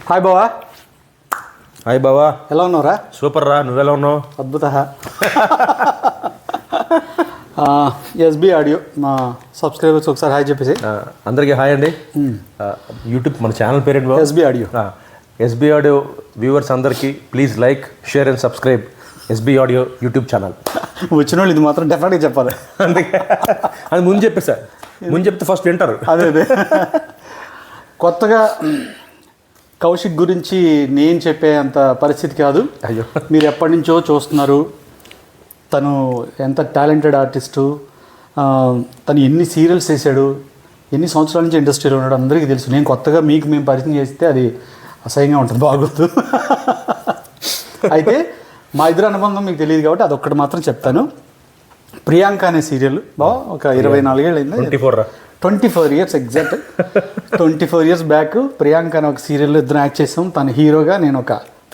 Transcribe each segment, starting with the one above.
Hi బావా. Hi బావా, ఎలా ఉన్నావురా? సూపర్ రా, నువ్వెలా ఉన్నావు? అద్భుత. ఎస్బీ ఆడియో మా సబ్స్క్రైబర్స్ ఒకసారి హాయ్ చెప్పేసి. అందరికీ హాయ్ అండి. యూట్యూబ్ మన ఛానల్ పేరేంటి బాబు? SB audio. SB audio viewers అందరికీ please like, share and subscribe SB audio YouTube channel. వచ్చిన వాళ్ళు ఇది మాత్రం డెఫినెట్గా చెప్పాలి. అందుకే అది ముందు చెప్పేసా, ముందు చెప్తే ఫస్ట్ వింటారు. అదే కొత్తగా కౌశిక్ గురించి నేను చెప్పే అంత పరిస్థితి కాదు. అయ్యో, మీరు ఎప్పటి నుంచో చూస్తున్నారు. తను ఎంత టాలెంటెడ్ ఆర్టిస్టు, తను ఎన్ని సీరియల్స్ చేశాడు, ఎన్ని సంవత్సరాల నుంచి ఇండస్ట్రీలో ఉన్నాడు అందరికీ తెలుసు. నేను కొత్తగా మేము పరిచయం చేస్తే అది అసహ్యంగా ఉంటుంది, బాగోదు. అయితే మా ఇద్దరు అనుబంధం మీకు తెలియదు కాబట్టి అదొక్కటి మాత్రం చెప్తాను. ప్రియాంక అనే సీరియల్ బాగా ఒక 24 ఏళ్ళు అయింది. 24 years exact. 24 years back Priyanka అనే ఒక సీరియల్లో ఇద్దరు యాక్ట్ చేసాం. తన హీరోగా, నేను ఒక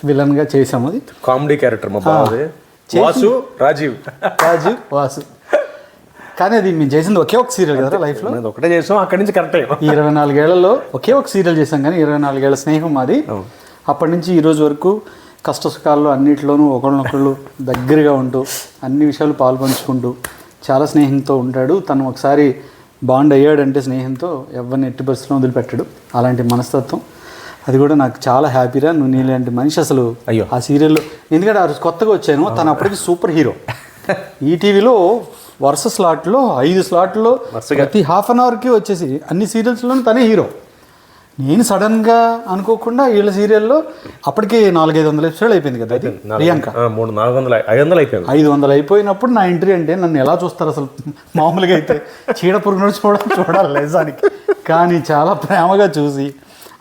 విలన్గా చేసాము. అది కామెడీ క్యారెక్టర్. మా బావది వాసు, రాజీవ్ వాసు. కానీ అది మేము చేసింది ఒకే ఒక సీరియల్ కదా లైఫ్లో. ఒకటే చేసాం, అక్కడి నుంచి కరెక్ట్. ఈ 24 ఏళ్లలో ఒకే ఒక సీరియల్ చేసాం, కానీ 24 ఏళ్ల స్నేహం మాది. అప్పటి నుంచి ఈ రోజు వరకు కష్ట సుఖాల్లో అన్నింటిలోనూ ఒకళ్ళనొకళ్ళు దగ్గరగా ఉంటూ అన్ని విషయాలు పాల్పంచుకుంటూ చాలా స్నేహంతో ఉంటాడు. తను ఒకసారి బాండ్ అయ్యాడంటే స్నేహంతో ఎవరిని ఎట్టి పరిస్థితుల్లో వదిలిపెట్టాడు. అలాంటి మనస్తత్వం, అది కూడా నాకు చాలా హ్యాపీరా. నువ్వు నీలాంటి మనిషి అసలు. అయ్యో, ఆ సీరియల్లో ఎందుకంటే ఆ రోజు కొత్తగా వచ్చాను. తను అప్పటికి సూపర్ హీరో. ఈటీవీలో వరుస స్లాట్లో 5 స్లాట్లో ప్రతి హాఫ్ అన్ అవర్కి వచ్చేసి అన్ని సీరియల్స్లోనూ తనే హీరో. నేను సడన్గా అనుకోకుండా వీళ్ళ సీరియల్లో అప్పటికి 400-500 ఎపిసోడ్ అయిపోయింది కదా. అది ప్రియాంక 500 అయిపోయినప్పుడు నా ఎంట్రీ అంటే నన్ను ఎలా చూస్తారు అసలు? మామూలుగా అయితే చీడ పురుగు చూడాలి నిజానికి, కానీ చాలా ప్రేమగా చూసి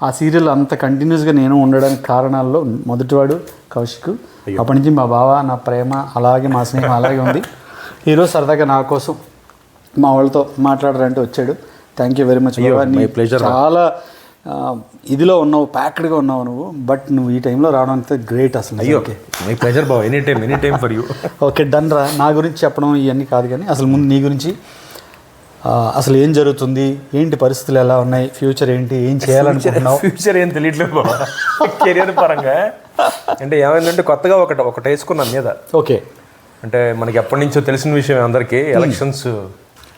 ఆ సీరియల్ అంత కంటిన్యూస్గా నేను ఉండడానికి కారణాల్లో మొదటివాడు కౌశిక్. అప్పటి నుంచి మా బావ, నా ప్రేమ అలాగే, మా స్నేహం అలాగే ఉంది. ఈరోజు సరదాగా నా కోసం మా వాళ్ళతో మాట్లాడారంటే వచ్చాడు. థ్యాంక్ యూ వెరీ మచ్ బావ. నీ చాలా ఇదిలో ఉన్నావు, ప్యాక్డ్గా ఉన్నావు నువ్వు. బట్ నువ్వు ఈ టైంలో రావడం అంతే గ్రేట్ అసలు. ఓకే, మై ప్లెజర్ బావ. Any time for you. Okay done రా. నా గురించి చెప్పడం ఇవన్నీ కాదు, కానీ అసలు ముందు నీ గురించి అసలు ఏం జరుగుతుంది, ఏంటి పరిస్థితులు ఎలా ఉన్నాయి, ఫ్యూచర్ ఏంటి, ఏం చేయాలనుకుంటున్నావు? ఫ్యూచర్ ఏం తెలియట్లేదు బాబా, కెరియర్ పరంగా. అంటే ఏమైందంటే కొత్తగా ఒకటి వేసుకున్నాను మీద. ఓకే, అంటే మనకి ఎప్పటి నుంచో తెలిసిన విషయం అందరికీ, ఎలక్షన్స్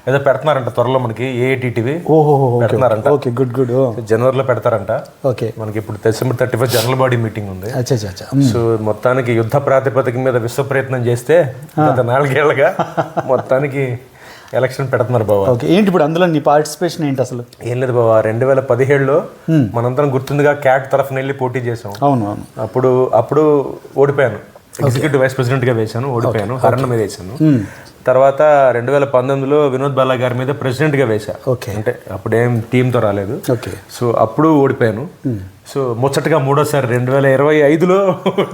ఏదో పెడుతున్నారంట త్వరలో మనకి. ఏఐటీటీవీ పెడుతున్నారంట. Okay, good. జనవరిలో పెడతారంట. ఓకే, మనకి ఇప్పుడు December 31 జనరల్ బాడీ మీటింగ్ ఉంది. సో మొత్తానికి యుద్ధ ప్రాతిపదిక మీద విశ్వ ప్రయత్నం చేస్తే గత 4 ఏళ్ళగా మొత్తానికి ఎలక్షన్ పెడుతున్నారు బాబా. ఓకే, ఏంటి ఇప్పుడు అందులో నీ పార్టిసిపేషన్ ఏంటి అసలు? ఏం లేదు బాబా, 2017లో మనందరం గుర్తుందిగా క్యాట్ తరఫున వెళ్ళి పోటీ చేసాం. అవును. అప్పుడు ఓడిపోయాను. ఎగ్జిక్యూటివ్ వైస్ ప్రెసిడెంట్గా వేశాను, ఓడిపోయాను. హరణ మీద వేసాను. తర్వాత 2019లో వినోద్ బాలా గారి మీద ప్రెసిడెంట్గా వేశా. అంటే అప్పుడేం టీంతో రాలేదు. సో అప్పుడు ఓడిపోయాను. సో ముచ్చటగా మూడోసారి 2025లో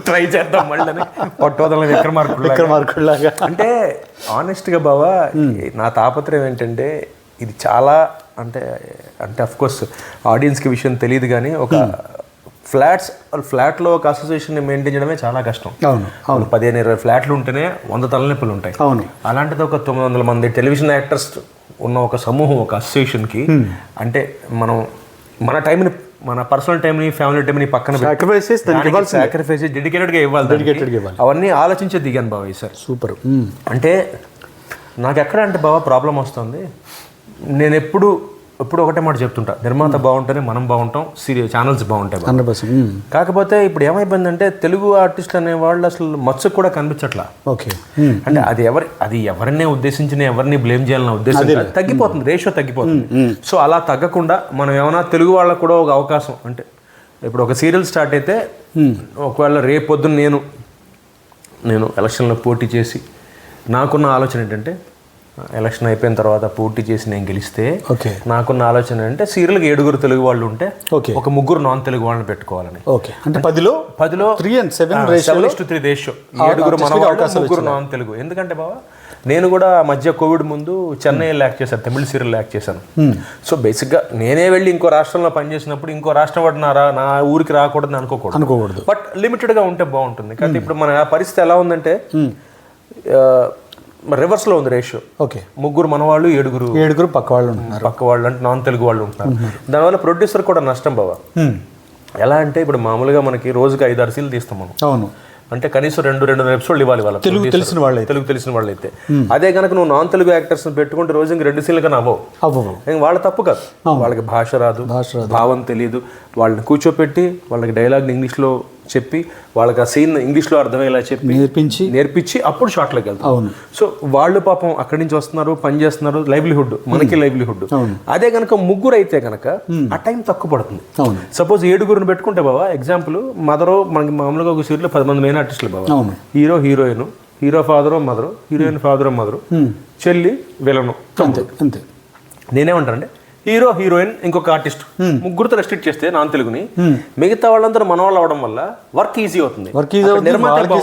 ట్రై చేద్దాం మళ్ళీ పట్టోదలని విక్రమార్కుడులాగా. అంటే ఆనెస్ట్గా బావా, నా తాపత్రయం ఏంటంటే ఇది చాలా అంటే అఫ్కోర్స్ ఆడియన్స్కి విషయం తెలియదు, కానీ ఒక ఫ్లాట్లో ఒక అసోసియేషన్ మెయింటైన్ చేయడమే చాలా కష్టం. అవును, 15-20 ఫ్లాట్లు ఉంటేనే 100 తలనొప్పులు ఉంటాయి. అవును, అలాంటిది ఒక 900 మంది టెలివిజన్ యాక్టర్స్ ఉన్న ఒక సమూహం, ఒక అసోసియేషన్కి అంటే మన టైంని, మన పర్సనల్ టైంని, ఫ్యామిలీ టైంని పక్కన సాక్రిఫైస్ డెడికేటెడ్గా ఇవ్వాలి. అవన్నీ ఆలోచించే దిగాను బాబా సార్. సూపర్. అంటే నాకు ఎక్కడ అంటే బాబా ప్రాబ్లం వస్తుంది, నేను ఎప్పుడు ఒకటే మాట చెప్తుంటా, నిర్మాత బాగుంటేనే మనం బాగుంటాం, ఛానల్స్ బాగుంటాయి. 100%. కాకపోతే ఇప్పుడు ఏమైపోయిందంటే తెలుగు ఆర్టిస్ట్ అనే వాళ్ళు అసలు మచ్చకు కూడా కనిపించట్లా. ఓకే, అంటే అది ఎవరినే ఉద్దేశించిన, ఎవరిని బ్లేమ్ చేయాలన్న ఉద్దేశం తగ్గిపోతుంది, రేషియో తగ్గిపోతుంది. సో అలా తగ్గకుండా మనం ఏమైనా తెలుగు వాళ్ళకు కూడా ఒక అవకాశం, అంటే ఇప్పుడు ఒక సీరియల్ స్టార్ట్ అయితే ఒకవేళ రేపొద్దున నేను ఎలక్షన్లో పోటీ చేసి, నాకున్న ఆలోచన ఏంటంటే ఎలక్షన్ అయిపోయిన తర్వాత పోటీ చేసి నేను గెలిస్తే నాకున్న ఆలోచన అంటే సీరియల్కి 7 తెలుగు వాళ్ళు ఉంటే ఒక 3 నాన్ తెలుగు వాళ్ళని పెట్టుకోవాలని. అంటే 10లో 3:7 రేషియో. 7 మన వాళ్ళు, 3 నాన్ తెలుగు. ఎందుకంటే బాబా నేను కూడా మధ్య కోవిడ్ ముందు చెన్నై యాక్ట్ చేశాను, తమిళ సీరియల్ యాక్ట్ చేశాను. సో బేసిక్గా నేనే వెళ్ళి ఇంకో రాష్ట్రంలో పనిచేసినప్పుడు ఇంకో రాష్ట్రం పడినారా నా ఊరికి రాకూడదని అనుకోకూడదు. బట్ లిమిటెడ్గా ఉంటే బాగుంటుంది. కానీ ఇప్పుడు మన పరిస్థితి ఎలా ఉందంటే రివర్స్లో ఉంది రేషియో. 3 మన వాళ్ళు, 7 పక్క వాళ్ళు ఉంటున్నారు. పక్క వాళ్ళు అంటే నాన్ తెలుగు వాళ్ళు ఉంటున్నారు. దానివల్ల ప్రొడ్యూసర్ కూడా నష్టం బావా. ఎలా అంటే ఇప్పుడు మామూలుగా మనకి రోజుకి 5-6 సీన్లు తీస్తాం మనం. అవును. అంటే కనీసం 2 ఎపిసోడ్లు ఇవ్వాలి వాళ్ళ తెలుగు తెలిసిన వాళ్ళైతే. అదే కనుక నువ్వు నాన్ తెలుగు యాక్టర్స్ పెట్టుకుంటే రోజు ఇంక 2 సీన్లు కన్నా అవ్వవు. వాళ్ళ తప్పు కాదు, వాళ్ళకి భాష రాదు, భావం తెలియదు. వాళ్ళని కూర్చోపెట్టి వాళ్ళకి డైలాగ్ ఇంగ్లీష్లో చెప్పి వాళ్ళకి ఆ సీన్ ఇంగ్లీష్లో అర్థమయ్యేలా చెప్పి నేర్పించి అప్పుడు షార్ట్లోకి వెళ్తాం. సో వాళ్ళు పాపం అక్కడి నుంచి వస్తున్నారు, పని చేస్తున్నారు, లైవ్లీహుడ్, మనకి లైవ్లీహుడ్. అదే కనుక ముగ్గురు అయితే కనుక ఆ టైం తక్కువ పడుతుంది. సపోజ్ 7 పెట్టుకుంటే బాబా ఎగ్జాంపుల్ మదరు, మనకి మామూలుగా ఒక సీరియల్లో 10 మంది మెయిన్ ఆర్టిస్టులు బాబా, hero heroine, hero father mother, heroine father mother, చెల్లి విలను, అంతే. నేనేమంటానంటే హీరో హీరోయిన్ ఇంకొక ఆర్టిస్ట్, ముగ్గురితో రెస్ట్రిక్ట్ చేస్తే నాన్ తెలుగుని, మిగతా వాళ్ళందరూ మన వాళ్ళు అవడం వల్ల వర్క్ ఈజీ అవుతుంది,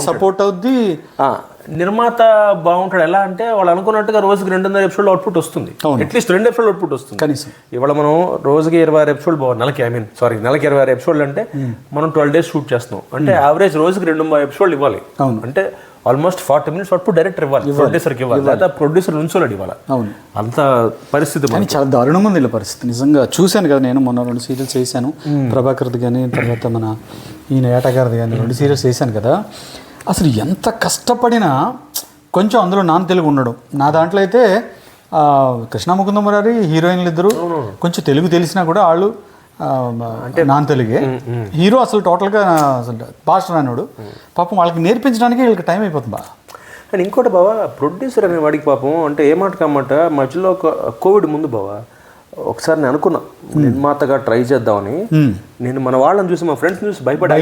సపోర్ట్ అవుద్ది. నిర్మాత బాగుంటాడు. ఎలా అంటే వాళ్ళు అనుకున్నట్టుగా రోజుకి 2.5 ఎపిసోడ్ అవుట్పుట్ వస్తుంది, అట్లీస్ట్ 2 ఎపిసోడ్ అవుట్పుట్ వస్తుంది కనీసం. ఇవాళ మనం రోజుకి 26 ఎపిసోడ్ నెలకి 26 ఎపిసోడ్లు అంటే మనం 12 days షూట్ చేస్తున్నాం అంటే యావరేజ్ రోజుకి 2 ఎపిసోడ్లు ఇవ్వాలి. అంటే ఆల్మోస్ట్ 40 minutes అవుట్పుట్ డైరెక్టర్ ఇవ్వాలి, ప్రొడ్యూసర్కి ఇవ్వాలి, లేదా ప్రొడ్యూసర్ నుంచోలేడు ఇవ్వాలి. అంత పరిస్థితి చాలా దారుణంగా ఉంది ఇలా పరిస్థితి. నిజంగా చూశాను కదా, నేను మొన్న 2 సీరియల్స్ చేశాను, ప్రభాకర్ది కానీ తర్వాత మన ఈయన ఏటగారిది కానీ 2 సీరియల్స్ చేశాను కదా. అసలు ఎంత కష్టపడినా కొంచెం అందులో నాన్ తెలుగు ఉండడం. నా దాంట్లో అయితే కృష్ణ ముకుంద మురారి హీరోయిన్లు ఇద్దరు కొంచెం తెలుగు తెలిసినా కూడా వాళ్ళు అంటే నాన్ తెలుగే. హీరో అసలు టోటల్గా అసలు భాష రానుడు. పాపం వాళ్ళకి నేర్పించడానికి వీళ్ళకి టైం అయిపోతుంది బాగా. అండ్ ఇంకోటి బావా, ప్రొడ్యూసర్ అనే వాడికి పాపం అంటే ఏమాట కమ్మాట మధ్యలో కోవిడ్ ముందు బావా ఒకసారి నేను అనుకున్నా నిర్మాతగా ట్రై చేద్దామని. నేను మన వాళ్ళని చూసి, మా ఫ్రెండ్స్ చూసి భయపడ్డా.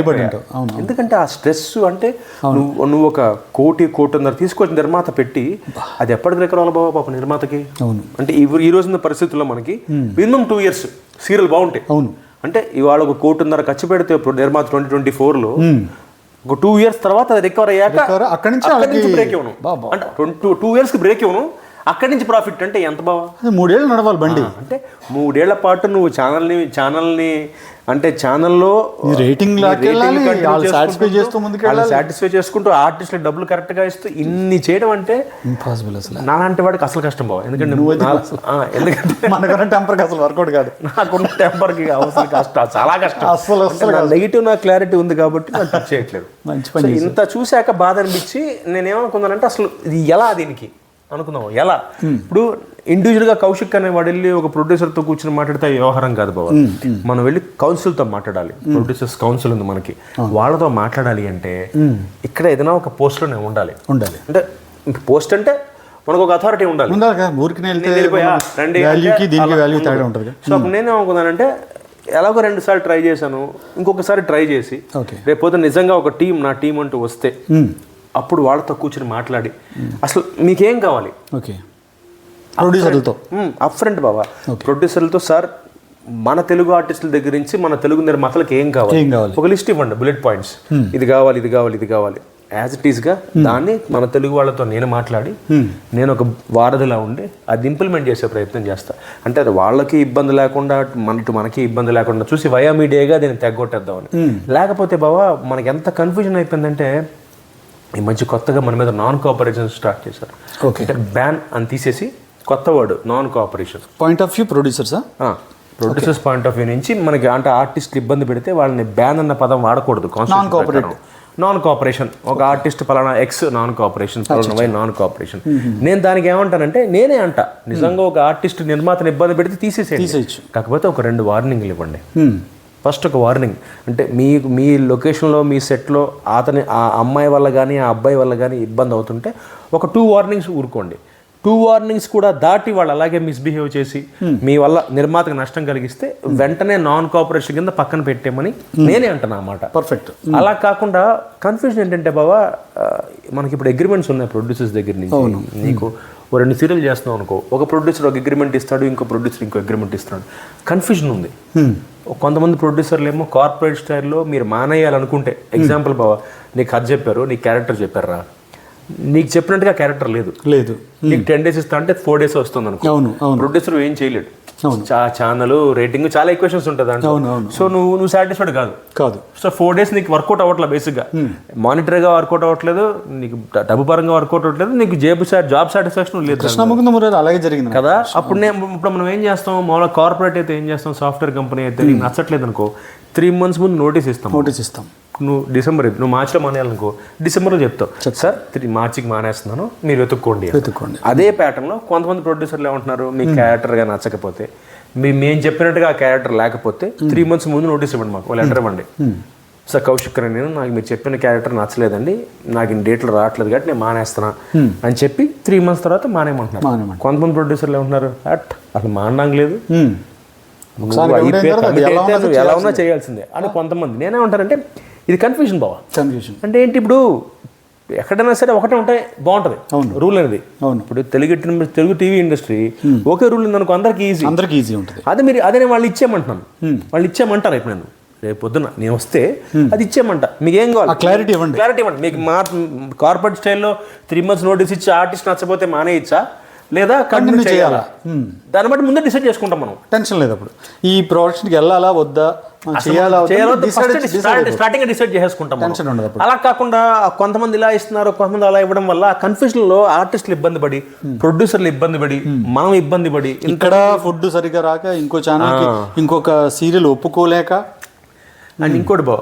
ఎందుకంటే ఆ స్ట్రెస్ అంటే నువ్వు ఒక 1.5 తీసుకొచ్చిన నిర్మాత పెట్టి అది ఎప్పటికి రికవర్ అవ్వాలి బాబా పాప నిర్మాతకి. అంటే ఈ రోజున్న పరిస్థితుల్లో మనకి మినిమం 2 years సీరియల్ బాగుంటాయి. అంటే ఇవాళ ఒక 1.5 ఖర్చు పెడితే నిర్మాత 2024లో ఒక 2 years తర్వాత అది రికవర్ అయ్యాక అక్కడి నుంచి బ్రేక్ ఇవ్వను, అంటే 2 yearsకి బ్రేక్ ఇవ్వను, అక్కడి నుంచి ప్రాఫిట్ అంటే ఎంత బావా? 3 ఏళ్ళు నడవాలి బండి. అంటే 3 ఏళ్ల పాటు నువ్వు ఛానల్ని అంటే ఛానల్లో రేటింగ్ సాటిస్ఫై చేసుకుంటూ ఆర్టిస్టులకు డబ్బులు కరెక్ట్గా ఇస్తూ ఇన్ని చేయడం అంటే ఇంపాసిబుల్. అసలు నాలాంటి వాడికి అసలు కష్టం బావ. ఎందుకంటే మనకున్న టెంపర్కి అసలు వర్కౌట్ కాదు, నాకున్న టెంపర్కి అవసరం కష్టం, చాలా కష్టం. అసలు నెగిటివ్ నా క్లారిటీ ఉంది కాబట్టి నేను టచ్ చేయట్లేదు. ఇంత చూశాక బాధ అనిపించి నేనేమనుకున్నానంటే అసలు ఇది ఎలా దీనికి అనుకుందాం ఎలా. ఇప్పుడు ఇండివిజువల్గా కౌశిక్ అనే వాడు వెళ్ళి ఒక ప్రొడ్యూసర్తో కూర్చొని మాట్లాడితే వ్యవహారం కాదు బాబు. మనం వెళ్ళి కౌన్సిల్తో మాట్లాడాలి, ప్రొడ్యూసర్స్ కౌన్సిల్ ఉంది మనకి, వాళ్ళతో మాట్లాడాలి అంటే ఇక్కడ ఏదైనా ఒక పోస్ట్లోనే ఉండాలి. అంటే పోస్ట్ అంటే మనకు ఒక అథారిటీ ఉండాలి. సో అప్పుడు నేనేమనుకున్నానంటే ఎలాగో 2 సార్లు ట్రై చేశాను, ఇంకొకసారి ట్రై చేసి రేపు నిజంగా ఒక టీం, నా టీం అంటూ వస్తే అప్పుడు వాళ్ళతో కూర్చొని మాట్లాడి అసలు మీకేం కావాలి ప్రొడ్యూసర్లతో అప్ ఫ్రంట్ బాబా, ప్రొడ్యూసర్లతో సార్ మన తెలుగు ఆర్టిస్టుల దగ్గర నుంచి మన తెలుగు నిర్మాతలకు ఏం కావాలి ఒక లిస్ట్ ఇవ్వండి, బుల్లెట్ పాయింట్స్, ఇది కావాలి ఇది కావాలి ఇది కావాలి యాజ్ ఇట్ ఈస్గా. దాన్ని మన తెలుగు వాళ్ళతో నేను మాట్లాడి నేను ఒక వారధిలా ఉండి అది ఇంప్లిమెంట్ చేసే ప్రయత్నం చేస్తా. అంటే అది వాళ్ళకి ఇబ్బంది లేకుండా మనకి ఇబ్బంది లేకుండా చూసి వయా మీడియాగా దీన్ని తెగొట్టేద్దామని. లేకపోతే బాబా మనకి ఎంత కన్ఫ్యూజన్ అయిపోయిందంటే ఈ మధ్య కొత్తగా మన మీద నాన్ కోఆపరేషన్ స్టార్ట్ చేశారు. అంటే బ్యాన్ అని తీసేసి కొత్త word non cooperation. Point of view producers point of view నుంచి మనకి అంటే ఆర్టిస్ట్ ఇబ్బంది పెడితే వాళ్ళని బ్యాన్ అన్న పదం వాడకూడదు. నాన్ కోఆపరేషన్, ఒక ఆర్టిస్ట్ పలానా ఎక్స్ నాన్ కోఆపరేషన్, పలానా వై నాన్ కోఆపరేషన్. నేను దానికి ఏమంటానంటే నేనే అంట నిజంగా ఒక ఆర్టిస్ట్ నిర్మాతను ఇబ్బంది పెడితే తీసేసేయచ్చు, కాకపోతే ఒక 2 వార్నింగ్లు ఇవ్వండి. ఫస్ట్ ఒక వార్నింగ్ అంటే మీ లొకేషన్లో మీ సెట్లో ఆ అమ్మాయి వల్ల కానీ ఆ అబ్బాయి వల్ల కానీ ఇబ్బంది అవుతుంటే ఒక 2 వార్నింగ్స్ ఊరుకోండి. 2 వార్నింగ్స్ కూడా దాటి వాళ్ళు అలాగే మిస్బిహేవ్ చేసి మీ వల్ల నిర్మాతకు నష్టం కలిగిస్తే వెంటనే నాన్ కోఆపరేషన్ కింద పక్కన పెట్టేమని నేనే అంటున్నా అన్నమాట. పర్ఫెక్ట్. అలా కాకుండా కన్ఫ్యూజన్ ఏంటంటే బాబా, మనకి ఇప్పుడు అగ్రిమెంట్స్ ఉన్నాయి ప్రొడ్యూసర్స్ దగ్గర నుంచి. నీకు 2 సీరియల్ చేస్తున్నావు అనుకో, ఒక ప్రొడ్యూసర్ ఒక అగ్రిమెంట్ ఇస్తాడు, ఇంకో ప్రొడ్యూసర్ ఇంకో అగ్రిమెంట్ ఇస్తాడు. కన్ఫ్యూజన్ ఉంది. కొంతమంది ప్రొడ్యూసర్లు ఏమో కార్పొరేట్ స్టైల్లో మీరు మానేయాలనుకుంటే, ఎగ్జాంపుల్ బాబా నీకు కథ చెప్పారు, నీకు క్యారెక్టర్ చెప్పారా, నీకు చెప్పినట్టుగా క్యారెక్టర్ లేదు, నీకు 10 days ఇస్తా అంటే 4 days వస్తుంది అనుకో, ప్రొడ్యూసర్ ఏం చేయలేడు. ఛానల్ రేటింగ్ చాలా ఈక్వేషన్స్ ఉంటుంది అంటే. సో నువ్వు సాటిస్ఫైడ్ కాదు. సో 4 days నీకు వర్కౌట్ అవ్వట్లేదు, బేసిక్గా మానిటరీగా వర్కౌట్ అవ్వట్లేదు, నీకు డబ్బు పరంగా వర్కౌట్ అవ్వట్లేదు, నీకు జాబ్ సాటిస్ఫాక్షన్ లేదు అలాగే జరిగింది కదా. ఇప్పుడు మనం ఏం చేస్తాం, మామూలుగా కార్పొరేట్ అయితే ఏం చేస్తాం, సాఫ్ట్వేర్ కంపెనీ అయితే నీకు నచ్చట్లేదు అనుకో, 3 months ముందు నోటీస్ ఇస్తాం. నువ్వు డిసెంబర్, నువ్వు మార్చిలో మానేయాలనుకో, డిసెంబర్లో చెప్తావు సార్ మార్చికి మానేస్తున్నాను, మీరు వెతుక్కోండి. అదే ప్యాటర్న్లో కొంతమంది ప్రొడ్యూసర్లు ఏమంటున్నారు, మీ క్యారెక్టర్గా నచ్చకపోతే, మేము చెప్పినట్టుగా ఆ క్యారెక్టర్ లేకపోతే 3 months ముందు నోటీస్ ఇవ్వండి, మాకు లెటర్ ఇవ్వండి. సార్ కౌశిక్ నేను, నాకు మీరు చెప్పిన క్యారెక్టర్ నచ్చలేదండి, నాకు డేట్లు రావట్లేదు కాబట్టి నేను మానేస్తున్నా అని చెప్పి 3 months తర్వాత మానేయమంటున్నారు. కొంతమంది ప్రొడ్యూసర్లు ఏమంటున్నారు, అసలు మానడానికి లేదు, ఎలా ఉన్నా చేయాల్సిందే అని కొంతమంది. నేనేమంటానంటే ఇది కన్ఫ్యూజన్ బావా. అంటే ఏంటి, ఇప్పుడు ఎక్కడైనా సరే ఒకటే ఉంటే బాగుంటుంది రూల్ అనేది. ఇప్పుడు తెలుగు టీవీ ఇండస్ట్రీ ఒకే రూల్ ఉందనుకో అందరికి ఈజీ ఉంటుంది. అదే వాళ్ళు ఇచ్చేయమంటున్నాను, వాళ్ళు ఇచ్చేయమంటారు. ఇప్పుడు నేను రేపు పొద్దున నేను వస్తే అది ఇచ్చేయమంట, మీకు ఏం కావాలి క్లారిటీ ఇవ్వండి. మీకు కార్పొరేట్ స్టైల్లో 3 months నోటీస్ ఇచ్చి ఆర్టిస్ట్ నచ్చపోతే మానేయచ్చా లేదా కంటిన్యూ చేయాలా, దాన్ని బట్టి ముందే డిసైడ్ చేసుకుంటాం మనం. టెన్షన్ లేదు. అప్పుడు ఈ ప్రొడక్షన్కి వెళ్ళాలా వద్దా, స్టార్టింగ్ డిసైడ్ చేసుకుంటాం. అలా కాకుండా కొంతమంది ఇలా ఇస్తున్నారు, కొంతమంది అలా ఇవ్వడం వల్ల కన్ఫ్యూజన్ లో ఆర్టిస్టులు ఇబ్బంది పడి, ప్రొడ్యూసర్లు ఇబ్బంది పడి, మనం ఇబ్బంది పడి, ఇక్కడ ఫుడ్ సరిగ్గా రాక, ఇంకో ఛానల్కి ఇంకొక సీరియల్ ఒప్పుకోలేక, అండ్ ఇంకోటి బావ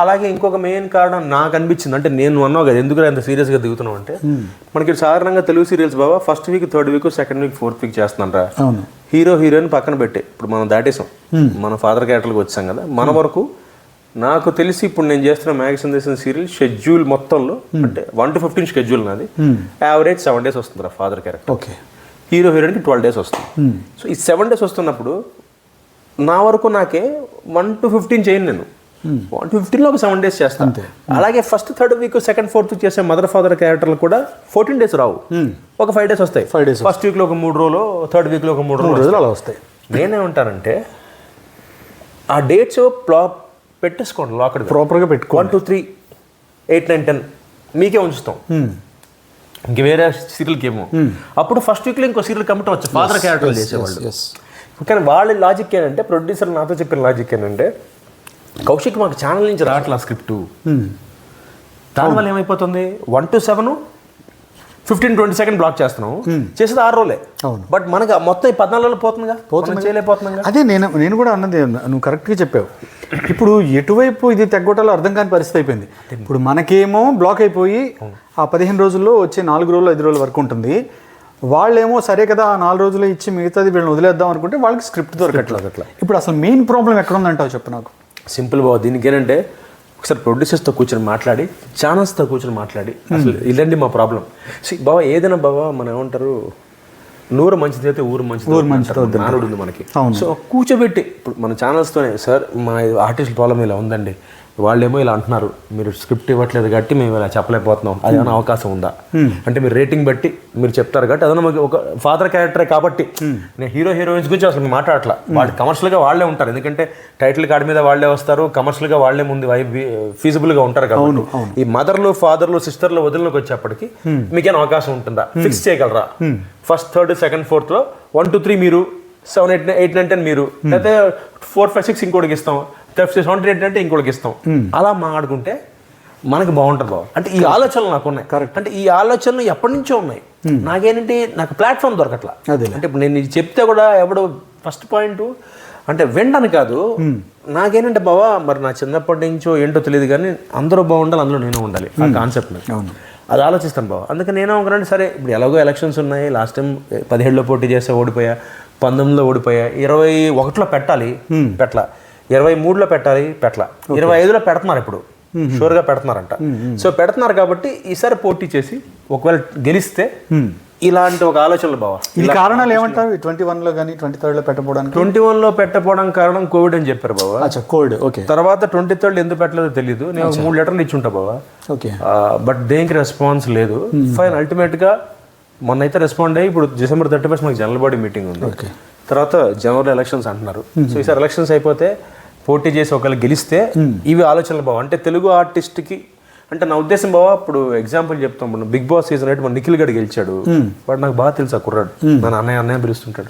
అలాగే ఇంకొక మెయిన్ కారణం నాకు అనిపించింది. అంటే నేను అన్నావు కదా ఎందుకు అంత సీరియస్గా దిగుతున్నావు అంటే, మనకి సాధారణంగా తెలుగు సీరియల్స్ బాబా first week, third week, second week, fourth week చేస్తున్నారా. హీరో హీరోయిన్ పక్కన పెట్టి ఇప్పుడు మనం దాటేసాం, మన ఫాదర్ క్యారెక్టర్కి వచ్చాం కదా. మన వరకు నాకు తెలిసి ఇప్పుడు నేను చేస్తున్న మ్యాగీ సందేశం సీరియల్ షెడ్యూల్ మొత్తంలో అంటే 1 to 15 షెడ్యూల్ నాది, యావరేజ్ 7 days వస్తుంది ఫాదర్ క్యారెక్టర్. హీరో హీరోయిన్కి 12 days వస్తుంది. సో ఈ 7 days వస్తున్నప్పుడు నా వరకు నాకే 1 to 15 చేయను నేను, 1 to 15లో ఒక 7 days చేస్తాను. అలాగే first, third week, second, fourth week చేసే మదర్ ఫాదర్ క్యారెక్టర్లు కూడా 14 days రావు, ఒక 5 days వస్తాయి. ఫస్ట్ వీక్లో ఒక 3 రోజులు, థర్డ్ వీక్లో ఒక 3 రోజులు అలా వస్తాయి. నేనేమంటానంటే ఆ డేట్స్ పెట్టేసుకోండి, లాక్ ప్రాపర్గా పెట్టుకో. 1, 2, 3, 8, 9, 10 మీకే ఉంచుతాం, ఇంక వేరే సీరియల్కి ఏమో. అప్పుడు ఫస్ట్ వీక్లో ఇంకో సీరియల్ కమిట్ అవ్వచ్చు ఫాదర్ క్యారెక్టర్లు చేసేవాళ్ళు. కానీ వాళ్ళ లాజిక్ ఏంటంటే, ప్రొడ్యూసర్ నాతో చెప్పిన లాజిక్ ఏంటంటే, కౌశిక్ మాకు ఛానల్ నుంచి రావట్లా స్క్రిప్ట్, దానివల్ల ఏమైపోతుంది 1 to 7, 15-20 seconds బ్లాక్ చేస్తున్నాం, చేసేది 6 రోజులే. బట్ మనకి మొత్తం 14 రోజులు పోతుందిగా, చేయలేకపోతున్నాం. అదే నేను కూడా అన్నది, నువ్వు కరెక్ట్గా చెప్పావు. ఇప్పుడు ఎటువైపు ఇది తెగ్గొట్టాలో అర్థం కాని పరిస్థితి అయిపోయింది. ఇప్పుడు మనకేమో బ్లాక్ అయిపోయి ఆ 15 రోజుల్లో వచ్చే 4 రోజులు 5 రోజుల వరకు ఉంటుంది. వాళ్ళేమో సరే కదా ఆ 4 రోజులు ఇచ్చి మిగతాది వీళ్ళని వదిలేద్దాం అనుకుంటే వాళ్ళకి స్క్రిప్ట్ దొరకట్లేదు. అట్లా ఇప్పుడు అసలు మెయిన్ ప్రాబ్లం ఎక్కడ ఉందంటావు చెప్పు నాకు. సింపుల్ బాబు, దీనికి ఏంటంటే ఒకసారి ప్రొడ్యూసర్స్తో కూర్చొని మాట్లాడి, ఛానల్స్తో కూర్చొని మాట్లాడి, అసలు ఇదండి మా ప్రాబ్లం. బాబా ఏదైనా బాబా మనం ఏమంటారు, నూరు మంచిది అయితే ఊరు మంచిది నానుడు ఉంది మనకి. సో కూర్చోబెట్టి ఇప్పుడు మన ఛానల్స్తోనే, సార్ మా ఆర్టిస్ట్ ప్రాబ్లం ఇలా ఉందండి, వాళ్ళేమో ఇలా అంటున్నారు, మీరు స్క్రిప్ట్ ఇవ్వట్లేదు కాబట్టి మేము ఇలా చెప్పలేకపోతున్నాం, అదేమైనా అవకాశం ఉందా అంటే, మీరు రేటింగ్ బట్టి మీరు చెప్తారు కాబట్టి అదన్నా మాకు ఒక ఫాదర్ క్యారెక్టరే కాబట్టి. నేను హీరో హీరోయిన్స్ గురించి అసలు మాట్లాడట్లా, వాళ్ళు కమర్షియల్గా వాళ్ళే ఉంటారు, ఎందుకంటే టైటిల్ కార్డు మీద వాళ్ళే వస్తారు, కమర్షియల్గా వాళ్ళే ముందు ఫీజిబుల్గా ఉంటారు కాబట్టి. ఈ మదర్లు, ఫాదర్లు, సిస్టర్లు, వదిలిలోకి వచ్చేప్పటికి మీకేమైనా అవకాశం ఉంటుందా, ఫిక్స్ చేయగలరా? ఫస్ట్, థర్డ్, సెకండ్, ఫోర్త్లో 1, 2, 3 మీరు, 7, 8, 9, 10 మీరు, లేకపోతే 4, 5, 6 ఇంకోటికి ఇస్తాం, 7, 8 అంటే ఇంకోటికి ఇస్తాం. అలా మాట్లాడుకుంటే మనకి బాగుంటుంది బాబు. అంటే ఈ ఆలోచనలు నాకు ఉన్నాయి. కరెక్ట్. అంటే ఈ ఆలోచనలు ఎప్పటి నుంచో ఉన్నాయి. నాకేంటంటే నాకు ప్లాట్ఫామ్ దొరకట్లా. అంటే ఇప్పుడు నేను ఇది చెప్తే కూడా ఎవడు ఫస్ట్ పాయింట్ అంటే వెంటనే కాదు, నాకేంటంటే బావా మరి నా చిన్నప్పటి నుంచో ఏంటో తెలియదు కానీ అందరూ బాగుండాలి, అందులో నేను ఉండాలి, ఆ కాన్సెప్ట్ అది ఆలోచిస్తాను బావ. అందుకని నేను ఒకరంటే సరే ఇప్పుడు ఎలాగో ఎలక్షన్స్ ఉన్నాయి, లాస్ట్ టైం 17లో పోటీ చేస్తే ఓడిపోయా, 19లో ఓడిపోయా, 21లో పెట్టాలి పెట్ల, 23లో పెట్టాలి పెట్ల, 25లో పెడుతున్నారు ఇప్పుడు షూర్గా పెడుతున్నారంట. సో పెడుతున్నారు కాబట్టి ఈసారి పోటీ చేసి ఒకవేళ గెలిస్తే ఇలాంటి ఒక ఆలోచనలు బావా. ఈ కారణాలు ఏమంటారు? 21లో కానీ 23లో పెట్టకపోవడానికి? 21లో పెట్టకపోవడం కారణం కోవిడ్ అని చెప్పారు బావా. Covid okay. తర్వాత 23 ఎందుకు పెట్టలేదో తెలియదు, నేను 3 లెటర్లు ఇచ్చుంటా బావా. ఓకే. బట్ దేనికి రెస్పాన్స్ లేదు. ఫైన్ అల్టిమేట్గా మొన్నైతే రెస్పాండ్ అయ్యి ఇప్పుడు December 31 మాకు జనరల్ బాడీ మీటింగ్ ఉంది. తర్వాత జనవరిలో ఎలక్షన్స్ అంటున్నారు. సో ఈసారి ఎలక్షన్స్ అయిపోతే పోటీ చేసి ఒకవేళ గెలిస్తే ఇవి ఆలోచనలు బావా. అంటే తెలుగు ఆర్టిస్ట్కి అంటే నా ఉద్దేశం బావా, ఇప్పుడు ఎగ్జాంపుల్ చెప్తాం, మనం బిగ్ బాస్ సీజన్ 8 మన నిఖిల్ గడ్ గెలిచాడు, బట్ నాకు బాగా తెలుసు ఆ కుర్రాడు, నన్ను అన్నయ్య పిలుస్తుంటాడు.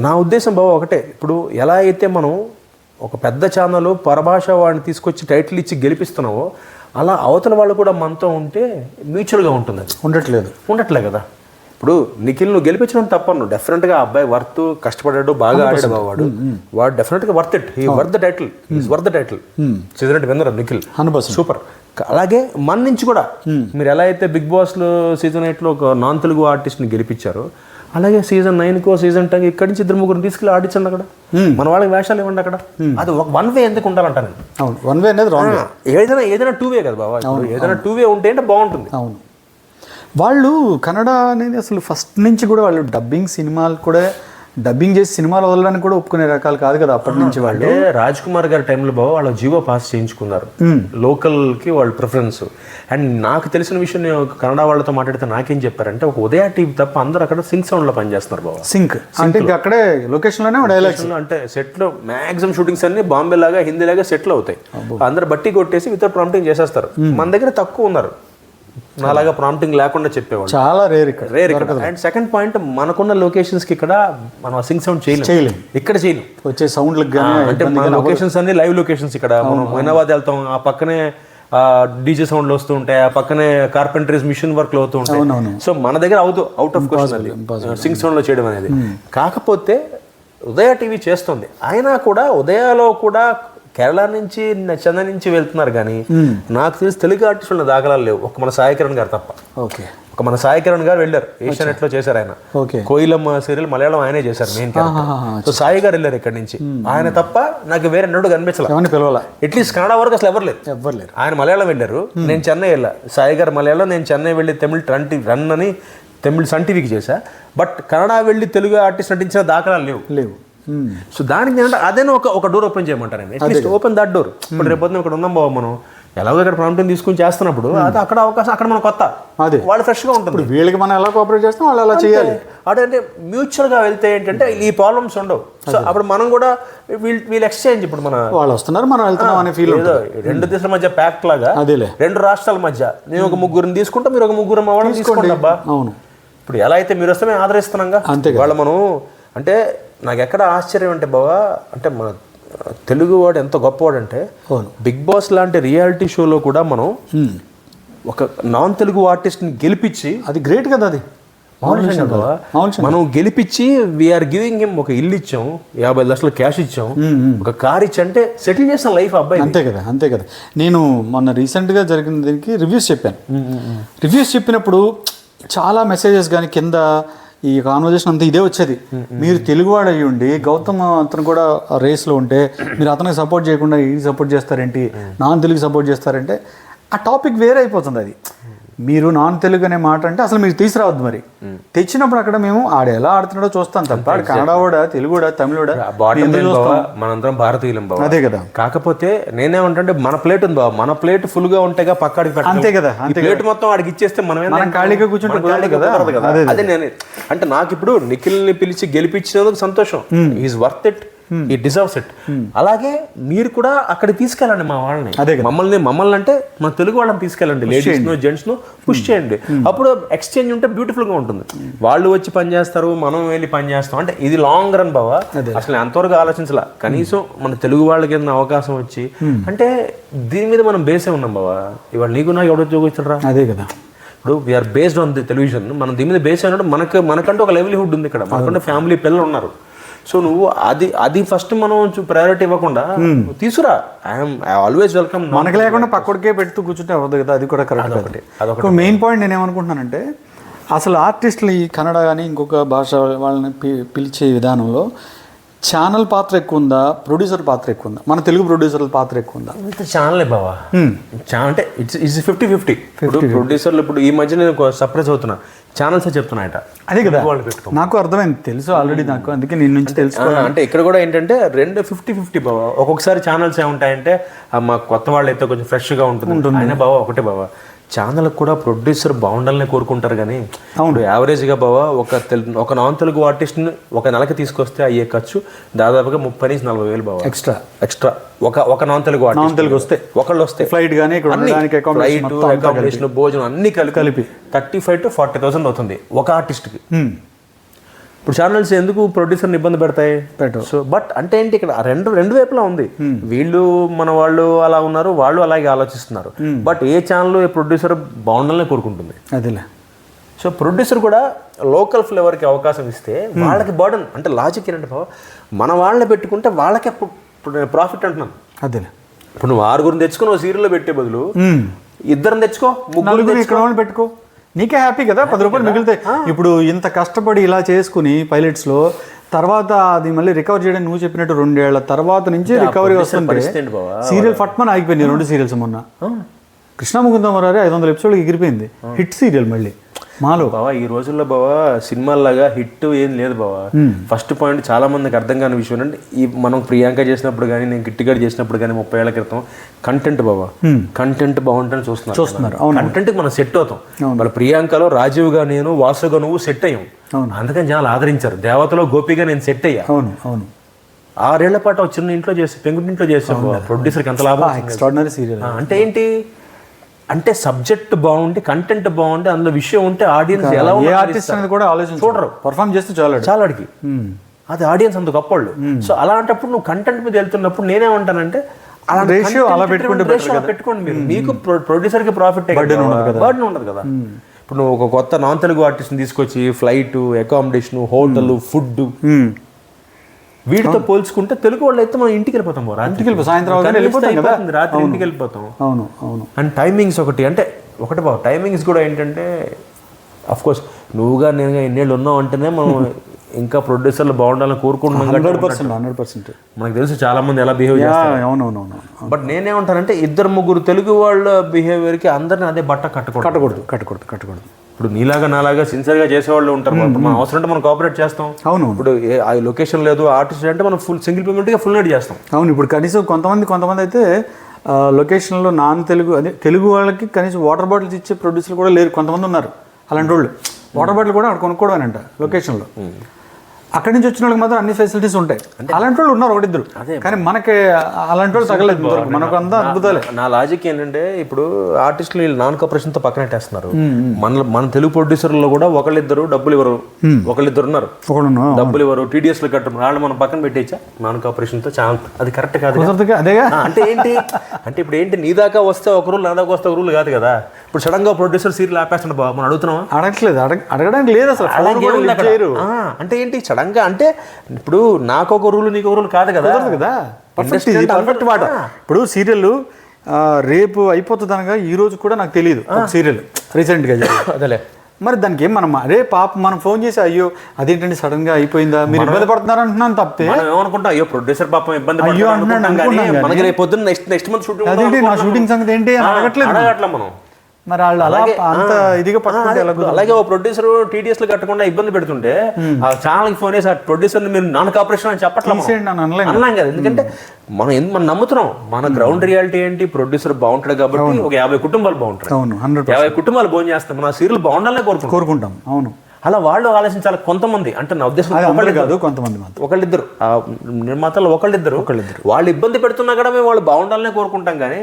నా ఉద్దేశం బావా ఒకటే, ఇప్పుడు ఎలా అయితే మనం ఒక పెద్ద ఛానల్ పరభాష వాడిని తీసుకొచ్చి టైటిల్ ఇచ్చి గెలిపిస్తున్నావో, అలా అవతల వాళ్ళు కూడా మనతో ఉంటే మ్యూచువల్గా ఉంటుంది. అది ఉండట్లే కదా. ఇప్పుడు నిఖిల్ నువ్వు గెలిపించడం తప్పను, డెఫినెట్గా ఆ అబ్బాయి వర్త్, కష్టపడ్డాడు, బాగా ఆడాడు వాడు డెఫినెట్గా worth it, he worth the title, is worth the title. Season 8 winner Nikhil 100%. Super. అలాగే మన నుంచి కూడా మీరు ఎలా అయితే బిగ్ బాస్లో సీజన్ 8లో ఒక నాన్ తెలుగు ఆర్టిస్ట్ని గెలిపించారో, అలాగే సీజన్ 9కో సీజన్ 10 ఇక్కడి నుంచి 2-3 తీసుకెళ్ళి ఆడించండి అక్కడ, మన వాళ్ళకి వేషాలు ఇవ్వండి అక్కడ. అది ఒక వన్ వే ఎందుకు ఉండాలంట నేను. అవును, వన్ వే అనేది రాంగ్. ఏదైనా 2 వే కదా బాబా, ఏదైనా 2 వే ఉంటే అంటే బాగుంటుంది. అవును, వాళ్ళు కన్నడ అనేది అసలు ఫస్ట్ నుంచి కూడా వాళ్ళు డబ్బింగ్ సినిమాలు కూడా డబ్బింగ్ చేసి సినిమాలు వదలడానికి కూడా ఒప్పుకునే రకాలు కాదు కదా అప్పటి నుంచి. వాళ్ళు రాజ్ కుమార్ గారి టైంలో బాబా వాళ్ళ జియో పాస్ చేయించుకున్నారు, లోకల్కి వాళ్ళు ప్రిఫరెన్స్. అండ్ నాకు తెలిసిన విషయం, నేను కన్నడ వాళ్ళతో మాట్లాడితే నాకేం చెప్పారంటే, ఒక ఉదయ టీవీ తప్ప అందరూ అక్కడ సింక్ సౌండ్లో పనిచేస్తున్నారు బాబా. సింక్ అంటే అక్కడే లొకేషన్లోనే డైలాగ్స్, అంటే సెట్లో మ్యాక్సిమం షూటింగ్స్ అన్ని బాంబే లాగా హిందీ లాగా సెట్లు అవుతాయి. అందరు బట్టి కొట్టేసి వితౌట్ ప్రాంప్టింగ్ చేసేస్తారు. మన దగ్గర తక్కువ ఉన్నారు, నాలాగా ప్రాంప్టింగ్ లేకుండా చెప్పేవాళ్ళు చాలా రేర్ ఇక్కడ. అండ్ సెకండ్ పాయింట్, మనకున్న లొకేషన్స్ కి ఇక్కడ మనం సింక్ సౌండ్ చేయలేము, ఇక్కడ చేయలేము. వచ్చే సౌండ్లకు కానీ అంటే మన లొకేషన్స్ అన్ని లైవ్ లొకేషన్స్. ఇక్కడ మనం మైనాబాద్ వెళ్తాం, ఆ పక్కనే డీజే సౌండ్లు వస్తూ ఉంటాయి, ఆ పక్కనే కార్పెంటరీస్ మిషన్ వర్క్లు అవుతూ ఉంటాయి. సో మన దగ్గర అవుట్ ఆఫ్ క్వశ్చన్ అది సింక్ సౌండ్ లో చేయడం అనేది. కాకపోతే ఉదయ టీవీ చేస్తుంది, అయినా కూడా ఉదయాలో కూడా కేరళ నుంచి చెన్నై నుంచి వెళ్తున్నారు కానీ నాకు తెలిసి తెలుగు ఆర్టిస్టుల దాఖలాలు లేవు, ఒక మన సాయి కిరణ్ గారు తప్ప. ఓకే, ఒక మన సాయి కిరణ్ గారు వెళ్ళారు, ఏషియానెట్ లో చేశారు ఆయన. కోయిలమ్మ సీరియల్ మలయాళం ఆయనే చేశారు మెయిన్ క్యారెక్టర్. సో సాయి గారు వెళ్ళారు ఇక్కడ నుంచి, ఆయన తప్ప నాకు వేరే నడు కనిపించలేదు. అట్లీస్ట్ కన్నడ వరకు అసలు ఎవరు లేరు. ఆయన మలయాళం వెళ్ళారు, నేను చెన్నై వెళ్ళా. సాయి గారు మలయాళం, నేను చెన్నై వెళ్ళి తమిళ్ రన్ అని తమిళ్ సన్ టీవీకి చేశా. బట్ కన్నడ వెళ్ళి తెలుగు ఆర్టిస్ట్ నటించిన దాఖలాలు లేవు. సో దానికి ఏంటంటే అదేనా ఒక డోర్ ఓపెన్ చేయమంటారు, అట్లీస్ట్ ఓపెన్ దట్ డోర్. ఇప్పుడు రేపు ఇక్కడ ఉందాం బాబు, మనం ఎలాగో ఇక్కడ ప్రాంప్టింగ్ తీసుకుని చేస్తున్నప్పుడు అది అక్కడ అవకాశం, అక్కడ మన కొత్త వాళ్ళు ఫ్రెష్గా ఉంటుంది. వీళ్ళకి మనం ఎలా కోఆపరేట్ చేస్తాం వాళ్ళు అలా చేయాలి. అంటే మ్యూచువల్గా వెళ్తే ఏంటంటే ఈ ప్రాబ్లమ్స్ ఉండవు. సో అప్పుడు మనం కూడా వీళ్ళు ఎక్స్చేంజ్, ఇప్పుడు మన వాళ్ళు వస్తున్నారు మనం వెళ్తున్నాం అనే ఫీల్. రెండు దేశాల మధ్య ప్యాక్ట్ లాగా, రెండు రాష్ట్రాల మధ్య నేను ఒక ముగ్గురిని తీసుకుంటా, మీరు ఒక ముగ్గురు మా వాళ్ళని తీసుకోండి అబ్బా. అవును, ఇప్పుడు ఎలా అయితే మీరు వస్తే మేము ఆదరిస్తున్నాగా వాళ్ళు. మనం అంటే నాకు ఎక్కడ ఆశ్చర్యం అంటే బావా, అంటే మన తెలుగు వాడు ఎంత గొప్పవాడు అంటే, బిగ్ బాస్ లాంటి రియాలిటీ షోలో కూడా మనం ఒక నాన్ తెలుగు ఆర్టిస్ట్ని గెలిపించి, అది గ్రేట్ కదా, అది మనం గెలిపించి వీఆర్ గివింగ్ హిమ్ ఒక ఇల్లు ఇచ్చాం, 50 లక్షలు క్యాష్ ఇచ్చాం, ఒక కార్ ఇచ్చి, అంటే సెటిల్ చేసిన లైఫ్ అబ్బాయి. అంతే కదా. నేను మొన్న రీసెంట్గా జరిగిన దీనికి రివ్యూస్ చెప్పాను. రివ్యూస్ చెప్పినప్పుడు చాలా మెసేజెస్ కానీ కింద ఈ కాన్వర్జేషన్ అంతా ఇదే వచ్చేది. మీరు తెలుగువాడు అయ్యి ఉండి గౌతమ్ అతను కూడా రేస్లో ఉంటే మీరు అతనికి సపోర్ట్ చేయకుండా ఇది సపోర్ట్ చేస్తారేంటి, నాన్ తెలుగు సపోర్ట్ చేస్తారంటే ఆ టాపిక్ వేరే అయిపోతుంది. అది మీరు నాన్ తెలుగు అనే మాట అంటే అసలు మీరు తీసుకురావద్దు. మరి తెచ్చినప్పుడు అక్కడ మేము ఆడ ఎలా ఆడుతున్నాడో చూస్తాం తప్ప కన్నడవాడా, తెలుగుడా, తమిళుడా, మనందరం భారతీయులం బాబు. అదే కదా. కాకపోతే నేనేమంటే మన ప్లేట్ ఉంది బాబు, మన ప్లేట్ ఫుల్ గా ఉంటాయిగా పక్కాడికి. అంతే కదా, ప్లేట్ మొత్తం ఆడికి ఇచ్చేస్తే మనం ఖాళీగా కూర్చుంటే కదా. అదే నేను అంటే నాకు ఇప్పుడు నిఖిల్ ని పిలిచి గెలిపించినందుకు సంతోషం, ఈజ్ వర్త్ ఇట్, ఈ డిజర్వ్స్ ఇట్. అలాగే మీరు కూడా అక్కడ తీసుకెళ్ళండి మా వాళ్ళని, మమ్మల్ని అంటే మన తెలుగు వాళ్ళని తీసుకెళ్ళండి, లేడీస్ ను జెంట్స్ ను పుష్ చేయండి. అప్పుడు ఎక్స్చేంజ్ ఉంటే బ్యూటిఫుల్ గా ఉంటుంది. వాళ్ళు వచ్చి పని చేస్తారు, మనం వెళ్ళి పని చేస్తాం. అంటే ఇది లాంగ్ రన్ బావా, అసలు ఎంతవరకు ఆలోచించాల. కనీసం మన తెలుగు వాళ్ళకి ఏదైనా అవకాశం వచ్చి, అంటే దీని మీద మనం బేసే ఉన్నాం బావా. ఇవాళ నీకు నాకు ఎవడో చూపించరా, అదే కదా. ఇప్పుడు we're based on the television, మనం దీని మీద బేస్ అయినట్టు మనకంటే ఒక లైవ్లీహుడ్ ఉంది ఇక్కడ, మనకంటే ఫ్యామిలీ పిల్లలు ఉన్నారు. సో నువ్వు అది ఫస్ట్ మనం ప్రయారిటీ ఇవ్వకుండా తీసుకురా. I'm always welcome. మనకు లేకుండా పక్కడికే పెడుతూ కూర్చుంటే అవ్వదు కదా, అది కూడా కరెక్ట్. అదొకటి మెయిన్ పాయింట్. నేనేమనుకుంటున్నానంటే అసలు ఆర్టిస్టులు ఈ కన్నడ కానీ ఇంకొక భాష వాళ్ళని పిలిచే విధానంలో ఛానల్ పాత్ర ఎక్కువ ఉందా, ప్రొడ్యూసర్ పాత్ర ఎక్కువ ఉందా? మన తెలుగు ప్రొడ్యూసర్ల పాత్ర ఎక్కువ ఉందా? ఛానలే బావా. అంటే ఇట్స్ 50-50. ప్రొడ్యూసర్లు ఇప్పుడు ఈ మధ్య నేను సర్ప్రైజ్ అవుతున్నా, ఛానల్స్ చెప్తున్నాయట. అదే కదా, నాకు అర్థమైంది, తెలుసు ఆల్రెడీ నాకు, అందుకే నేను నుంచి తెలుసు. అంటే ఇక్కడ కూడా ఏంటంటే 50-50 బావా. ఒక్కొక్కసారి ఛానల్స్ ఏముంటాయంటే మా కొత్త వాళ్ళు అయితే కొంచెం ఫ్రెష్గా ఉంటుంది, అయినా బావా ఒకటే బావా, ఛానల్ కూడా ప్రొడ్యూసర్ బాగుండాలని కోరుకుంటారు. కానీ అవును, యావరేజ్గా బావా ఒక నాన్ తెలుగు ఆర్టిస్ట్ని ఒక నెలకి తీసుకొస్తే అయ్యే ఖర్చు దాదాపుగా 30-40 వేలు బావా ఎక్స్ట్రా. ఒక నాన్ తెలుగు ఆర్టిస్ట్ వస్తే, ఒకళ్ళు వస్తే ఫ్లైట్ కానీ ఫ్లైట్, అకామిడేషన్, భోజనం అన్ని కలిపి 35,000 to 40,000 అవుతుంది ఒక ఆర్టిస్ట్కి. ఇప్పుడు ఛానల్స్ ఎందుకు ప్రొడ్యూసర్ని ఇబ్బంది పెడతాయి? సో బట్ అంటే ఏంటి, ఇక్కడ రెండు వైపులా ఉంది. వీళ్ళు మన వాళ్ళు అలా ఉన్నారు, వాళ్ళు అలాగే ఆలోచిస్తున్నారు. But A channel A producer బాగుండాలని కోరుకుంటుంది. అదేలే, సో ప్రొడ్యూసర్ కూడా లోకల్ ఫ్లేవర్కి అవకాశం ఇస్తే వాళ్ళకి బర్డన్. అంటే లాజిక్ ఏంటంటే బాబు, మన వాళ్ళని పెట్టుకుంటే వాళ్ళకే ప్రాఫిట్ అంటున్నాను. అదే ఇప్పుడు నువ్వు 6 తెచ్చుకుని ఒక సీరియల్లో పెట్టే బదులు 2 తెచ్చుకో, 3 ఇక్కడ వాళ్ళని పెట్టుకో, నీకే హ్యాపీ కదా, 10 రూపాయలు మిగులుతాయి. ఇప్పుడు ఇంత కష్టపడి ఇలా చేసుకుని పైలట్స్లో తర్వాత అది మళ్ళీ రికవర్ చేయడానికి నువ్వు చెప్పినట్టు 2 ఏళ్ల తర్వాత నుంచి రికవరీ వస్తుంది. సీరియల్ ఫట్మన్ ఆగిపోయింది 2 సీరియల్స్ మొన్న. కృష్ణముకుందం వరారే 500 ఎపిసోడ్కి ఎగిరిపోయింది, హిట్ సీరియల్ మళ్ళీ మాలో. బావా ఈ రోజుల్లో బావా సినిమాల్లాగా హిట్ ఏం లేదు బావా. ఫస్ట్ పాయింట్ చాలా మందికి అర్థం కాని విషయం అంటే, ఈ మనం ప్రియాంక చేసినప్పుడు కానీ నేను గిట్టిగాడు చేసినప్పుడు కానీ 30 ఏళ్ల క్రితం కంటెంట్ బావా, కంటెంట్ బాగుంటుందని చూస్తున్నారు. కంటెంట్కి మనం సెట్ అవుతాం. వాళ్ళ ప్రియాంకలో రాజీవ్గా నేను, వాసుగా నువ్వు సెట్ అయ్యాం, అందుకని జనాలు ఆదరించారు. దేవతలో గోపిగా నేను సెట్ అయ్యా. అవును అవును. 6 ఏళ్ల పాటు ఒక చిన్న ఇంట్లో చేసి పెంకుటింట్లో చేసాం. ప్రొడ్యూసర్కి ఎంత లాభం. Extraordinary serial. అంటే ఏంటి అంటే సబ్జెక్ట్ బాగుండి, కంటెంట్ బాగుండి, అందులో విషయం ఉంటే ఆడియన్స్ ఎలా ఏ ఆర్టిస్ట్ అనేది కూడా ఆలోచన చూడరు, పర్ఫామ్ చేస్తే చాలా అడిగి అది ఆడియన్స్ అంత గొప్పవాళ్ళు. సో అలాంటప్పుడు నువ్వు కంటెంట్ మీద వెళ్తున్నప్పుడు నేనేమంటానంటే రేషియో అలా పెట్టుకోండి మీరు. మీకు ప్రొడ్యూసర్కి ప్రాఫిట్ బర్డెన్ ఉండదు కదా. ఇప్పుడు నువ్వు ఒక కొత్త నాన్ తెలుగు ఆర్టిస్ట్ని తీసుకొచ్చి ఫ్లైట్, అకామిడేషన్, హోటల్, ఫుడ్ వీటితో పోల్చుకుంటే తెలుగు వాళ్ళు అయితే మనం ఇంటికి వెళ్ళిపోతాం. సాయంత్రం రాత్రి ఇంటికి వెళ్ళిపోతాం. అవును అవును. అండ్ టైమింగ్స్ ఒకటి బాబు, టైమింగ్స్ కూడా ఏంటంటే అఫ్ కోర్స్ నువ్వుగా నేనుగా ఎన్నేళ్ళు ఉన్నావు అంటేనే మనం ఇంకా ప్రొడ్యూసర్లు బాగుండాలని కోరుకుంటున్నాం. 100%. మనకు తెలుసు చాలా మంది ఎలా బిహేవ్ చేస్తారు. అవునవును. బట్ నేనేమంటానంటే 2-3 తెలుగు వాళ్ళ బిహేవియర్కి అందరిని అదే బట్ట కట్టకూడదు. ఇప్పుడు నీలాగా నాలాగా సిన్సియర్గా చేసేవాళ్ళు ఉంటారు. మనం అవసరం అంటే మనం కోఆపరేట్ చేస్తాం. అవును. ఇప్పుడు ఆ లొకేషన్ లేదు, ఆర్టిస్ట్ అంటే మనం సింగిల్ పేమెంట్గా ఫుల్ నైట్ చేస్తాం. అవును. ఇప్పుడు కనీసం కొంతమంది అయితే లొకేషన్లో నాన్ తెలుగు అదే తెలుగు వాళ్ళకి కనీసం వాటర్ బాటిల్స్ ఇచ్చే ప్రొడ్యూసర్లు కూడా లేరు. కొంతమంది ఉన్నారు అలాంటి వాళ్ళు. వాటర్ బాటిల్ కూడా అక్కడ కొనుక్కోవడమేనంట లొకేషన్లో. అక్కడి నుంచి వచ్చిన వాళ్ళకి మాత్రం అన్ని ఫెసిలిటీస్ ఉంటాయి. అలాంటి వాళ్ళు ఉన్నారు 1-2, కానీ మనకి అలాంటి వాళ్ళు తగలేదు. మనకు అంతా అద్భుతాలే. నా లాజిక్ ఏంటంటే ఇప్పుడు ఆర్టిస్టులు వీళ్ళు నాన్ కోఆపరేషన్తో పక్కన పెట్టేస్తున్నారు. మన తెలుగు ప్రొడ్యూసర్లో కూడా 1-2 డబ్బులు ఇవ్వరు, 1-2 ఉన్నారు డబ్బులు ఇవ్వరు, టీడీఎస్లు కట్టరు. వాళ్ళు మనం పక్కన పెట్టేచ్చా నాన్ కోఆపరేషన్తో ఛానల్. అది కరెక్ట్ కాదు. అదేగా అంటే ఏంటి అంటే ఇప్పుడు ఏంటి నీ దాకా వస్తే ఒక రూల్, నా దాకా వస్తే ఒక రూల్ కాదు కదా. ఇప్పుడు సడన్ గా ప్రొడ్యూసర్ సీరియల్ ఆపేస్తాడు బాబు, మనం అడుగుతున్నాం? అడగడానికి లేదు అసలు. అంటే ఏంటి సడన్ గా? అంటే ఇప్పుడు నాకు ఒక రూల్ నీకు ఒక రూల్ కాదు కదా. పర్ఫెక్ట్ మాట. ఇప్పుడు సీరియల్ రేపు అయిపోతుంది అనగా ఈ రోజు కూడా నాకు తెలియదు సీరియల్ రీసెంట్గా అదేలే. మరి దానికి ఏం మనం మనం ఫోన్ చేసి అయ్యో అదేంటంటే సడన్ గా అయిపోయిందా, మీరు ఇబ్బంది పడుతున్నారు అంటున్నాను తప్పే. ఏమనుకుంటా అయ్యో ప్రొడ్యూసర్ పాపం ఇబ్బంది మనకి రేపు పొద్దున్న నెక్స్ట్ మంత్ షూటింగ్, అదేంటి నా షూటింగ్ సంగతి ఏంటి అని అడగట్లేదు మనం. మరి వాళ్ళు అలా అంత ఇదిగా పట్టుకుంటే అలాగే ఓ ప్రొడ్యూసర్ టీడీఎస్లు కట్టకుండా ఇబ్బంది పెడుతుంటే ఆ ఛానల్కి ఫోన్ చేసి ఆ ప్రొడ్యూసర్ మీరు నాన్ కోఆపరేషన్ అని చెప్పట్లేదు అనలేం కదా. ఎందుకంటే మనం నమ్ముతున్నాం మన గ్రౌండ్ రియాలిటీ ఏంటి, ప్రొడ్యూసర్ బాగుంటాడు కాబట్టి ఒక 50 కుటుంబాలు బాగుంటారు. 50 కుటుంబాలు భోజనం చేస్తాం, మన సీరియల్ బాగుండాలని కోరుకుంటాం. అవును. అలా వాళ్ళు ఆలోచించాలి. కొంతమంది అంటే నా ఉద్దేశం కాదు, కొంతమంది 1-2 నిర్మాతలు 1-2 వాళ్ళు ఇబ్బంది పెడుతున్నా కూడా మేము వాళ్ళు బాగుండాలనే కోరుకుంటాం. కానీ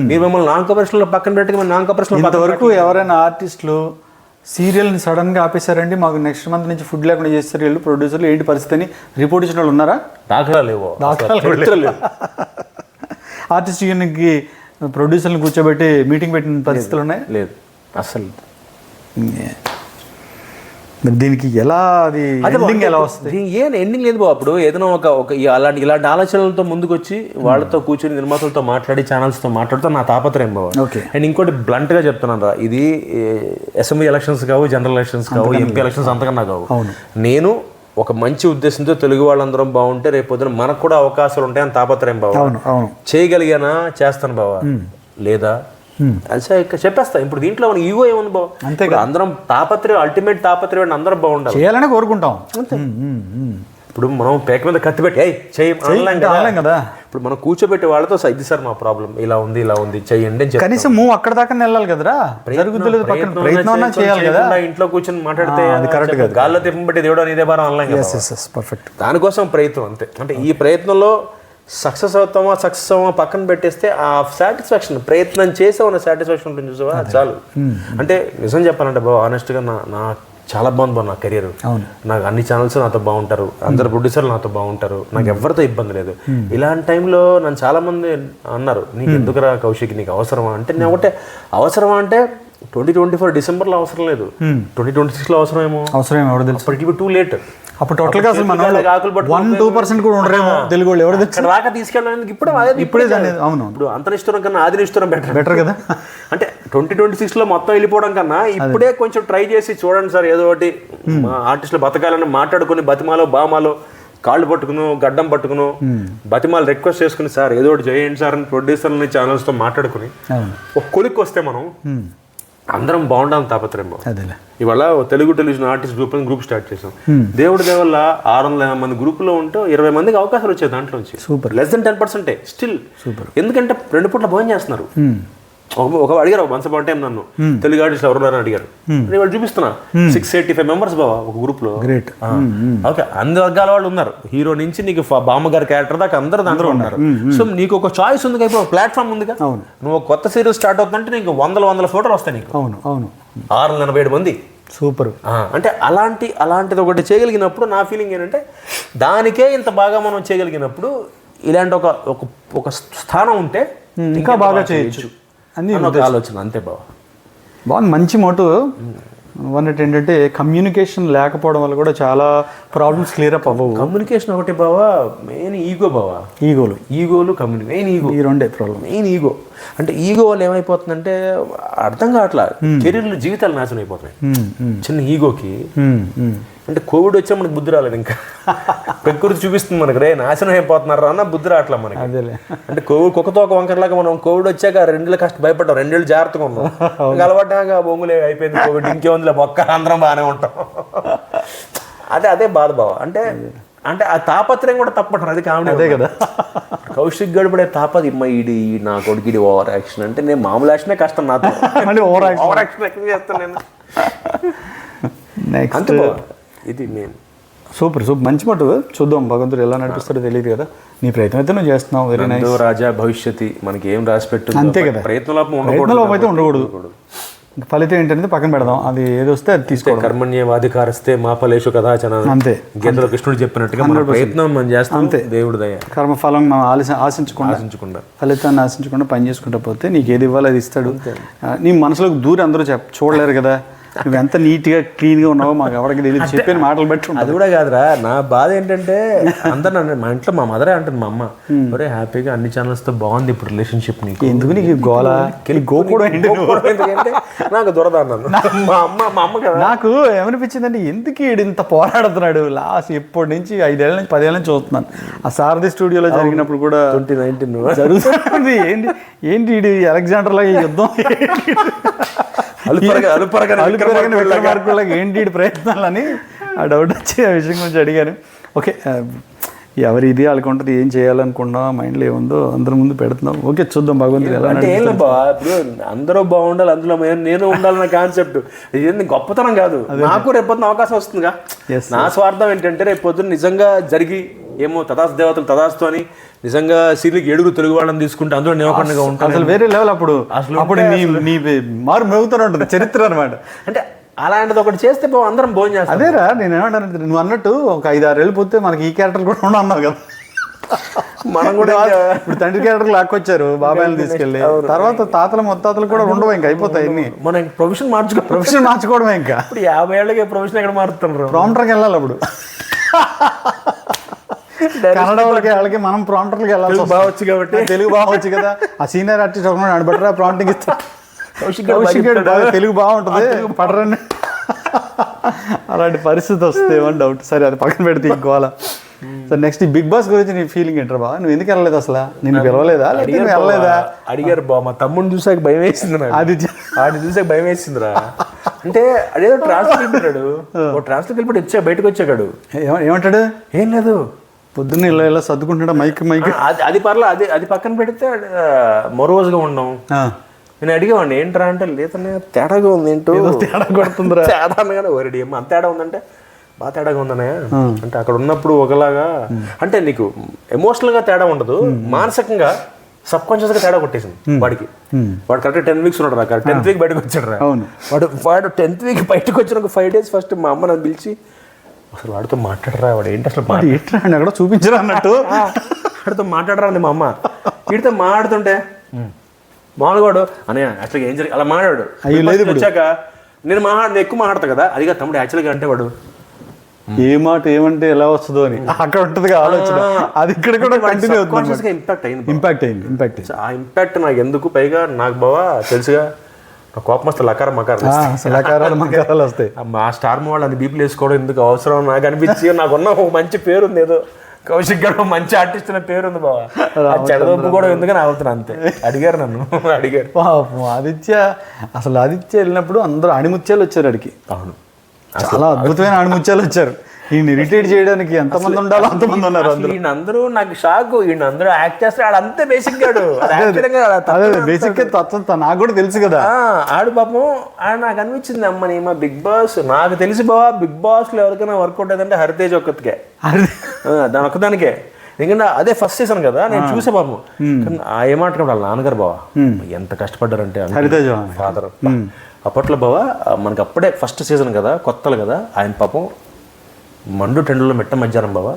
మీరు మిమ్మల్ని నాన్ కోఆపరేషన్ లో పక్కన పెట్టి నాన్ కోఆపరేషన్ ఇంతవరకు ఎవరైనా ఆర్టిస్టులు సీరియల్ని సడన్ గా ఆపేశారండి, మాకు నెక్స్ట్ మంత్ నుంచి ఫుడ్ లేకుండా చేస్తారు వీళ్ళు ప్రొడ్యూసర్లు, ఏంటి పరిస్థితి అని రిపోర్ట్ ఇచ్చిన వాళ్ళు ఉన్నారా? దాఖలాలు లేవు. ఆర్టిస్ట్ యూనియన్కి ప్రొడ్యూసర్ని కూర్చోబెట్టి మీటింగ్ పెట్టిన పరిస్థితులు ఉన్నాయి? లేదు అసలు. దీనికి ఎలా అది ఎండింగ్ ఎలా వస్తుంది? ఏం ఎండింగ్ లేదు బాబు. అప్పుడు ఏదైనా ఒక ఇలాంటి ఆలోచనలతో ముందుకు వచ్చి వాళ్ళతో కూర్చొని నిర్మాతలతో మాట్లాడి ఛానల్స్తో మాట్లాడుతూ నా తాపత్రయం బాబు. అండ్ ఇంకోటి బ్లంట్గా చెప్తున్నాను రా, ఇది అసెంబ్లీ ఎలక్షన్స్ కావు, జనరల్ ఎలక్షన్స్ కావు, ఎంపీ ఎలక్షన్స్ అంతకన్నా కావు. నేను ఒక మంచి ఉద్దేశంతో తెలుగు వాళ్ళందరం బాగుంటే రేపు పొద్దున మనకు కూడా అవకాశాలు ఉంటాయని తాపత్రయం బాబు. చేయగలిగానా చేస్తాను బాబా, లేదా చెప్పేస్తా. ఇప్పుడు దీంట్లో మన ఈగో ఏముంది బాబు? అంతే కదా. అందరం తాపత్రయం, అల్టిమేట్ తాపత్రయం అందరం బాగుండాలి, చేయాలని కోరుకుంటాం. అంతే. ఇప్పుడు మనం పేక మీద కత్తి పెట్టి చేయలేం కదా. ఇప్పుడు మనం కూర్చోబెట్టే వాళ్ళతో ఇది సార్ మా ప్రాబ్లం ఇలా ఉంది చేయండి అని కనీసం మూవ్ అక్కడ దాకా వెళ్ళాలి కదరా. ప్రయత్నం చేయాలి కదా. ఇంట్లో కూర్చొని మాట్లాడితే అది కరెక్ట్ కాదు. గాల్లో తిప్పబట్టి దేవుడు అనేదే భారం అనలేం కదా. పర్ఫెక్ట్. దానికోసం ప్రయత్నం అంతే. అంటే ఈ ప్రయత్నంలో సక్సెస్ అవుతామా పక్కన పెట్టేస్తే ఆ సాటిస్ఫాక్షన్, ప్రయత్నం చేసామన్న సాటిస్ఫాక్షన్ ఉంటుంది చూసావా, చాలు. అంటే నిజం చెప్పాలంటే బాబు ఆనెస్ట్గా నా చాలా బాగుంది నా కెరియర్. నాకు అన్ని ఛానల్స్ నాతో బాగుంటారు, అందరు ప్రొడ్యూసర్లు నాతో బాగుంటారు, నాకు ఎవరితో ఇబ్బంది లేదు. ఇలాంటి టైంలో నన్ను చాలా మంది అన్నారు నీకు ఎందుకురా కౌశిక్, నీకు అవసరమా అంటే నేను ఒకటే అవసరమా అంటే 2024 డిసెంబర్లో అవసరం లేదు, 2026లో అవసరమేమో. అవసరం ఎవరు తెలుసు, ఇప్పటికి టూ లేట్. అప్పుడు టోటల్గా అసలు మన 1-2% కూడా ఉండరేమో తెలుగు వాళ్ళు. ఎవరు తెలుసు రాక తీసుకెళ్ళడానికి ఇప్పుడే అవును. ఇప్పుడు అంతనిష్టం కన్నా ఆదినిష్టం బెటర్ కదా. అంటే 2026లో మొత్తం వెళ్ళిపోవడం కన్నా ఇప్పుడే కొంచెం ట్రై చేసి చూడండి సార్, ఏదో ఒకటి మా ఆర్టిస్టులు బతకాలని మాట్లాడుకుని బతిమాలో బామాలో కాళ్ళు పట్టుకును గడ్డం పట్టుకును బతిమాలు రిక్వెస్ట్ చేసుకుని సార్ ఏదో ఒకటి చేయండి సార్ అని ప్రొడ్యూసర్ని ఛానల్స్తో మాట్లాడుకుని ఒక కొలిక్కి వస్తే మనం అందరం బాగుండాలని తాపత్రయం. ఇవాళ Telugu television artist group start చేసాం. దేవుడి దేవల్ల 600 మంది గ్రూపులో ఉంటే 20 మందికి అవకాశాలు వచ్చాయి దాంట్లోంచి. Super. Less than 10% still. Super. ఎందుకంటే 2 పూట్ల భోజనం చేస్తున్నారు. ఒక అడిగారు వన్స్ అపాన్ టైం నన్ను, తెలుగు ఆర్టిస్ట్ ఎవరున్నారని అడిగారు. నేను వాళ్ళు చూపిస్తున్నా 685 మెంబర్స్ బావా ఒక గ్రూప్ లో. గ్రేట్. ఓకే, అన్ని వర్గాల వాళ్ళు ఉన్నారు. హీరో నుంచి నీకు బామ్మగారి క్యారెక్టర్ దాకా అందరూ దాంట్లో ఉన్నారు. సో నీకు ఒక చాయిస్ ఉంది కదా, ఒక ప్లాట్ఫామ్ ఉంది కదా. నువ్వు కొత్త సీరియల్ స్టార్ట్ అవుతుందంటే నీకు వందల ఫోటోలు వస్తాయి నీకు. అవును అవును. 687 మంది. సూపర్. అంటే అలాంటిది ఒకటి చేయగలిగినప్పుడు నా ఫీలింగ్ ఏంటంటే దానికే ఇంత బాగా మనం చేయగలిగినప్పుడు ఇలాంటి ఒక స్థానం ఉంటే ఇంకా బాగా చేయొచ్చు అని ఒక ఆలోచన. అంతే బావ. బాగుంది, మంచి మోటివ్. అన్నట్టు ఏంటంటే కమ్యూనికేషన్ లేకపోవడం వల్ల కూడా చాలా ప్రాబ్లమ్స్ క్లియర్ అప్ అవ్వవు. కమ్యూనికేషన్ ఒకటి బావా, మెయిన్ ఈగో బావా. ఈగోలు కమ్యూనికేషన్ మెయిన్ ఈగో. ఈ రెండే ప్రాబ్లం. Main ego. అంటే ఈగో వల్ల ఏమైపోతుందంటే అర్థం కావట్లా, కెరీర్లు జీవితాలు నాశనం అయిపోతున్నాయి చిన్న ఈగోకి. అంటే కోవిడ్ వచ్చా మనకు బుద్ధి రాలేదు, ఇంకా ప్రకృతి చూపిస్తుంది మనకు రే నాశనం అయిపోతున్నారు అన్న బుద్ధి రావట్లా మనకి. అంటే కోవిడ్ కుక్కతో ఒక వంకరలాగా మనం కోవిడ్ వచ్చాక 2 ఏళ్ళు కష్ట భయపడ్డాం, 2 ఏళ్ళు జాగ్రత్తగా ఉన్నాం. అలవాటుగా బొంగులే అయిపోయింది కోవిడ్, ఇంకేముందిలే బొక్క అందరం బాగానే ఉంటాం. అదే బాధ బావ. అంటే ఆ తాపత్రయం కూడా తప్పంటారు, అది కామెడీ. అదే కదా. కౌశిక్ గడిపడే తాపది ఇది నా కొడుకు ఓవర్ యాక్షన్ అంటే నేను మామూలు యాక్షనే కష్టం నాతో. ఓవర్ యాక్షన్ ఎక్కడ చేస్తాను నేను. నెక్స్ట్ ఇది నేను. సూపర్ మంచి మాట. చూద్దాం భగవంతుడు ఎలా నడిపిస్తాడో తెలియదు కదా. నీ ప్రయత్నం అయితే నువ్వు చేస్తున్నావు. Very nice. రాజా భవిష్యత్తు మనకి ఏం రాసి పెట్టు అంతే కదా. ప్రయత్నంలోపం అయితే ఉండకూడదు. ఫలితం ఏంటంటే పక్కన పెడదాం, అది ఏది వస్తే అది తీసుకోవాలి. కర్మణ్యేవాధికారస్తే మా ఫలేషు కదాచన. అంతే గీతలో కృష్ణుడు చెప్పినట్టుగా మన ప్రయత్నం మనం చేస్తాం. అంతే. దేవుడి దయ. కర్మఫలం మనం ఆశించకుండా ఫలితాన్ని ఆశించకుండా పని చేసుకుంటా పోతే నీకు ఏది ఇవ్వాలి అది ఇస్తాడు. నీ మనసులోకి దూరి అందరూ చూడలేరు కదా. నువ్వు ఎంత నీట్గా క్లీన్గా ఉన్నావో మాకు ఎవరికి తెలియదు, చెప్పిన మాటలు బట్టి. అది కూడా కాదురా, నా బాధ ఏంటంటే అందరు నన్ను మా ఇంట్లో మా మదరే అంటుంది, మా అమ్మ ఒరే హ్యాపీగా అన్ని ఛానల్స్తో బాగుంది ఇప్పుడు రిలేషన్షిప్, నీకు ఎందుకు నీకు గోలా గోకూడదు ఎందుకంటే నాకు దురద అన్నాను. మా అమ్మ కదా. నాకు ఏమనిపించిందంటే ఎందుకు ఈడు ఇంత పోరాడుతున్నాడు లాస్ట్ ఎప్పటి నుంచి 5 ఏళ్ళ నుంచి 10 ఏళ్ళ నుంచి చూస్తున్నాను. ఆ సారథి స్టూడియోలో జరిగినప్పుడు కూడా 2019 జరుగుతుంది. ఏంటి ఈడు అలెగ్జాండర్ లాగా యుద్ధం, ఏంటి ప్రయత్నాలని ఆ డౌట్ వచ్చి ఆ విషయం గురించి అడిగాను. ఓకే, ఎవరి ఇది వాళ్ళకి ఉంటుంది, ఏం చేయాలనుకున్నాం మైండ్లో ఏముందో అందరి ముందు పెడుతున్నాం. ఓకే చూద్దాం భగవంతుడు ఎలా. అంటే ఏం బా ఇప్పుడు అందరూ బాగుండాలి, అందులో నేను ఉండాలన్న కాన్సెప్ట్ ఇది గొప్పతనం కాదు. నాకు రేపొద్దున అవకాశం వస్తుందిగా. నా స్వార్థం ఏంటంటే రేపు పొద్దున్న నిజంగా జరిగి ఏమో తదాస్ దేవతలు తదాస్తు అని నిజంగా సీరియల్కి 7 తెలుగు వాళ్ళని తీసుకుంటే అందులో నిలవకుండా ఉంటాను. అసలు వేరే లెవెల్. అప్పుడు నీ మారు మెరుగుతూనే ఉంటుంది చరిత్ర అనమాట. అంటే అలాంటిది ఒకటి చేస్తే అందరం భోజనం చేస్తాం. అదేరా నేను ఏమంటాను, నువ్వు అన్నట్టు ఒక 5-6 ఏళ్ళు పోతే మనకి ఈ క్యారెక్టర్ కూడా ఉండవు కదా. మనం కూడా ఇప్పుడు తండ్రి క్యారెక్టర్ లాక్కొచ్చారు బాబాయిని తీసుకెళ్ళి, తర్వాత తాతలు ముత్తాతలు కూడా ఉండవు, ఇంకా అయిపోతాయి అన్ని. మనం ప్రొఫెషన్ మార్చుకోవడమే. ఇంకా ఇప్పుడు 50 ఏళ్ళకి ప్రొఫెషన్ ఎక్కడ మారుతున్నారు? ప్రాంప్టర్కి వెళ్ళాలి అప్పుడు. కన్నడ వాళ్ళకి మనం ప్రాంప్టర్కి వెళ్ళాలి. బావచ్చు కాబట్టి తెలుగు బాగొచ్చు కదా. ఆ సీనియర్ ఆర్టిస్ట్ ఒక నడబట్టరా ప్రాంప్టింగ్ ఇస్తారు. తెలుగు బాగుంటుంది పడరండి. అలాంటి పరిస్థితి వస్తేమని డౌట్. సరే అది పక్కన పెడితే ఇంకోవాలా. సో నెక్స్ట్ బిగ్ బాస్ గురించి నీ ఫీలింగ్ ఏంటరా బా? నువ్వు ఎందుకు వెళ్ళలేదు అసలు? నేను పిలవలేదా? వెళ్ళలేదా? అడిగారు బా. మా తమ్ముడిని చూసాక భయం వేసింది. అది చూసాక భయం వేసిందిరా. అంటే అదేదో ట్రాన్స్ఫర్ వెళ్ళిపోయాడు. ట్రాన్స్ఫర్కి వెళ్ళిపోయి బయటకు వచ్చాడు. ఏమంటాడు? ఏం లేదు, పొద్దున్న ఇలా సర్దుకుంటున్నాడు. మైక్ అది పర్లా, అది పక్కన పెడితే మరోజుగా ఉన్నాం. నేను అడిగేవాడిని ఏంట్రా అంటే లేదన్నా తేడాగా ఉంది. ఏంటో తేడా కొడుతుందిరా. తేడా అనగానే ఓరెడి అమ్మ అంత తేడా ఉందంటే బాగా తేడాగా ఉందనే. అంటే అక్కడ ఉన్నప్పుడు ఒకలాగా, అంటే నీకు ఎమోషనల్గా తేడా ఉండదు, మానసికంగా సబ్కాన్షియస్గా తేడా కొట్టేసింది వాడికి. వాడు కరెక్ట్ 10 వీక్స్ ఉన్నాడు రా. 10th వీక్ బయటకు వచ్చాడు రా. వాడు 10th వీక్ బయటకు వచ్చిన ఒక 5 days ఫస్ట్ మా అమ్మ నన్ను పిలిచి అసలు వాడితో మాట్లాడరా, వాడు ఏంటి అసలు అక్కడ చూపించరా అన్నట్టు వాడితో మాట్లాడరా అంది మా అమ్మ. వీడితో మాట్లాడుతుంటే మామూలుగాడు అని యాక్చువల్గా ఏం జరిగి అలా మాట్లాడాడు. వచ్చాక నేను ఎక్కువ మాట్లాడతా కదా, అదిగా తమ్ముడు యాక్చువల్గా అంటే వాడు ఏ మాట ఏమంటే ఎలా వస్తుందో అని అక్కడ ఉంటుంది ఆలోచన. అది ఇక్కడ కూడా కంటిన్యూ అవుతుంది. ఇంపాక్ట్ అయింది. ఆ ఇంపాక్ట్ నాకు ఎందుకు, పైగా నాకు బావా తెలుసుగా కోపం వస్తే లకారాలు మకారాలు వస్తాయి. మా స్టార్ మా వాళ్ళు అది బీపీలు వేసుకోవడం ఎందుకు అవసరం నాకు అనిపించి, నాకున్న ఒక మంచి పేరు ఉంది, ఏదో కౌశిక్ గారు మంచి ఆర్టిస్ట్ అనే పేరు ఉంది బావా, చెడదొప్పు కూడా ఎందుకని అవుతున్నా అంతే. అడిగారు నన్ను ఆదిత్య వెళ్ళినప్పుడు అందరూ అణిముత్యాలు వచ్చారు అడిగి. అవును, చాలా అద్భుతమైన అణిముత్యాలు వచ్చారు. ఈయన ఇరిటేట్ చేయడానికి ఎంతమంది ఉండాలో అంతమంది ఉన్నారు. అందరూ నాకు షాక్, ఈయన అందరూ యాక్ట్ చేస్తే ఆడు అంతే బేసిక్ గాడు. బేసిక్ తత్వం నాకు కూడా తెలుసు కదా. ఆడు పాపం ఆడు నాకు అనిపించింది అమ్మని మా బిగ్ బాస్ నాకు తెలిసి బావా బిగ్ బాస్ లో ఎవరికైనా వర్కౌట్ అయిందంటే హరితేజ్ ఒక్కతికే, దాని ఒక్కదానికే. ఎందుకంటే అదే ఫస్ట్ సీజన్ కదా, నేను చూసే పాపం. ఏమంటారు వాళ్ళ నాన్నగారు బావా ఎంత కష్టపడ్డారంటే హరితేజ్ ఫాదర్. అప్పట్లో బావా మనకి అప్పుడే ఫస్ట్ సీజన్ కదా, కొత్తలు కదా, ఆయన పాపం మండు టెండర్లో మెట్ట మధ్యాహ్నం బావా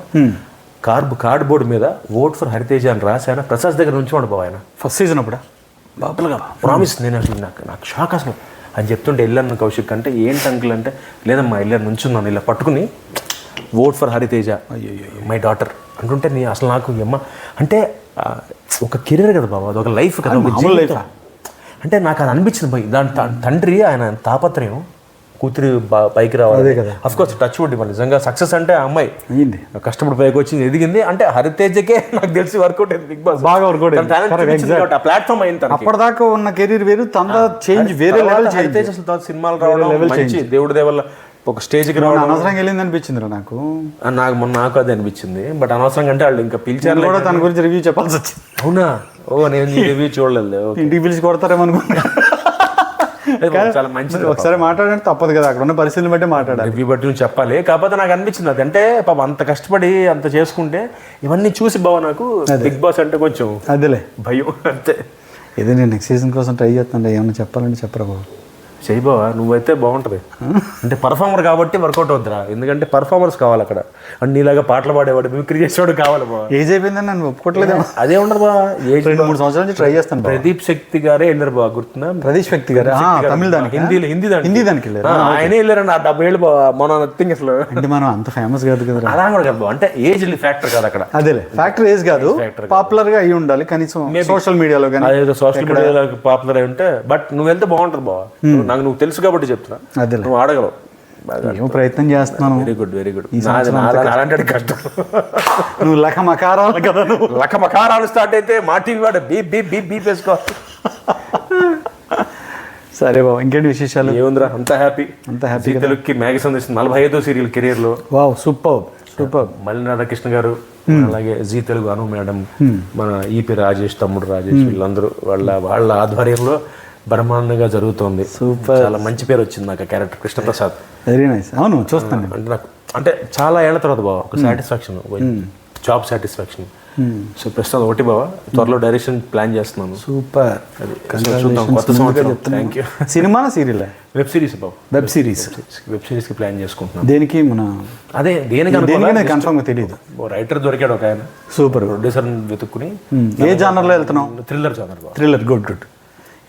కార్డ్బోర్డ్ మీద ఓట్ ఫర్ హరితేజ్ అని రాసి ఆయన ప్రసాద్ దగ్గర నుంచి వాడు బావ. ఆయన ఫస్ట్ సీజన్ అప్పుడు బాబులుగా ప్రామిస్, నేను అసలు నాకు షాక్ అసలు. అని చెప్తుంటే వెళ్ళాను కౌశిక్ అంటే ఏంటి అంకుల్ అంటే, లేదమ్మా వెళ్ళాను నుంచున్నాను ఇలా పట్టుకుని vote for Hariteja my daughter అంటుంటే నీ అసలు నాకు అమ్మ అంటే ఒక కెరీర్ కదా బాబా, అదొక లైఫ్ కదా, ఒక లైఫ్. అంటే నాకు అది అనిపించింది దాని తండ్రి ఆయన తాపత్రయం కూతురు పైకి రావాలి కదా. అఫ్ కోర్స్ టచ్ వుడ్ ఇవ్వాలి, నిజంగా సక్సెస్ అంటే ఆ అమ్మాయి కష్టపడి పైకి వచ్చింది, ఎదిగింది. అంటే హరితేజకే నాకు తెలిసి వర్కౌట్ అయింది బిగ్ బాస్, బాగా వర్కౌట్ ప్లాట్ఫామ్ అయింది. అప్పటిదాకా ఉన్న కెరీర్ వేరు, తన చేంజ్ వేరే లెవెల్. హరితేజ్ అసలు సినిమాలు రావడం మంచి దేవుడి దేవల్ల ఒక స్టేజ్కి రావడం అనవసరంగా వెళ్ళింది అనిపించింది నాకు అదే అనిపించింది. బట్ అనవసరంగా అంటే వాళ్ళు ఇంకా పిలిచారు కూడా తన గురించి రివ్యూ చెప్పాల్సి వచ్చింది. అవునా? నేను రివ్యూ చూడలేదు. ఇంటికి పిలిచి కొడతారేమో అనుకుంటా. చాలా మంచిది, ఒకసారి మాట్లాడంటే తప్పదు కదా, అక్కడ ఉన్న పరిస్థితిని బట్టి మాట్లాడాలి, రివ్యూ బట్టి నువ్వు చెప్పాలి. కాకపోతే నాకు అనిపించింది అది అంటే పాపం అంత కష్టపడి అంత చేసుకుంటే ఇవన్నీ చూసి బావ నాకు బిగ్ బాస్ అంటే కొంచెం అదేలే భయం అంతే. ఏదో నేను నెక్స్ట్ సీజన్ కోసం ట్రై చేస్తాను, ఏమన్నా చెప్పాలంటే చెప్పరా బాబు. చెయ్యి బావా, నువ్వైతే బాగుంటుంది. అంటే పర్ఫార్మర్ కాబట్టి వర్కౌట్ అవుతురా, ఎందుకంటే పర్ఫార్మర్స్ కావాలి అక్కడ. అండ్ నీలాగా పాటలు పాడేవాడు మిమిక్రీ చేసేవాడు కావాలి బావ. ఏజ్ అయిపోయిందని నన్ను ఒప్పుకోవట్లేదు. అదే ఉండదు బావ, 2-3 సంవత్సరాల నుంచి ట్రై చేస్తాను. ప్రదీప్ శక్తి గారే వెళ్ళారు బావ, గుర్తుందా? ప్రదీప్ శక్తి గారు తమిళ దానికి హిందీ దానికి వెళ్ళారు. ఆయనే వెళ్ళారండి. 70 ఏళ్ళు బావ, మన నథింగ్ అసలు. అంటే మనం అంత ఫేమస్ కాదు కదా. అలా కూడా కాదు బావ, అంటే ఏజ్ ఫ్యాక్టర్ కాదు అక్కడ. అదేలే ఫ్యాక్టర్ ఏజ్ కాదు, పాపులర్ గా అయ్యి ఉండాలి కనీసం సోషల్ మీడియాలో కానీ. అదే సోషల్ మీడియాలో పాపులర్ అయి ఉంటే. బట్ నువ్వు వెళ్తే బాగుంటుంది బావ, నాకు నువ్వు తెలుసు కాబట్టి చెప్తున్నా, నువ్వు ఆడగలవు. ఏమో ప్రయత్నం చేస్తున్నాను. Very good very good. అలాంటి కష్టం. నువ్వు లఖమకారాలు కదా, నువ్వు లఖమకారాలు స్టార్ట్ అయితే మా టీవీ వాడు బీప్ బీప్ బీప్ బీప్ వేసుకో. సరే బాబు, ఇంకేంటి విశేషాలు? ఏముందిరా, అంత హ్యాపీ. తెలుగుకి మ్యాగీ సందేశం 45వ సీరియల్ కెరీర్ లో. Wow, super super. మల్లి రాధాకృష్ణ గారు, అలాగే జీ తెలుగు అను మేడం, మన ఈపీ రాజేష్, తమ్ముడు రాజేష్, వీళ్ళందరూ వాళ్ళ ఆధ్వర్యంలో బ్రహ్మాండంగా జరుగుతోంది. సూపర్, చాలా మంచి పేరు వచ్చింది నాకు క్యారెక్టర్ కృష్ణప్రసాద్. Very nice. అవును, చూస్తాను. అంటే నాకు అంటే చాలా ఏళ్ల తర్వాత బావ ఒక సాటిస్ఫాక్షన్, జాబ్ సాటిస్ఫాక్షన్. సో ప్రస్తుతం ఒకటి బావ, త్వరలో డైరెక్షన్ ప్లాన్ చేస్తున్నాను. సూపర్, అది చూద్దాం. కొత్త సంవత్సరం. Thank you. Cinema serial? Web series బావ. వెబ్ సిరీస్ కి ప్లాన్ చేసుకుంటున్నాను. దేనికి? మన అదే దేనికి కన్ఫర్మ్ గా తెలియదు. రైటర్ దొరికాడు ఒక ఆయన, సూపర్ ప్రొడ్యూసర్ వెతుక్కుని. ఏ జానర్ లో వెళ్తున్నావు? థ్రిల్లర్ జానర్ బావ. Thriller, good good.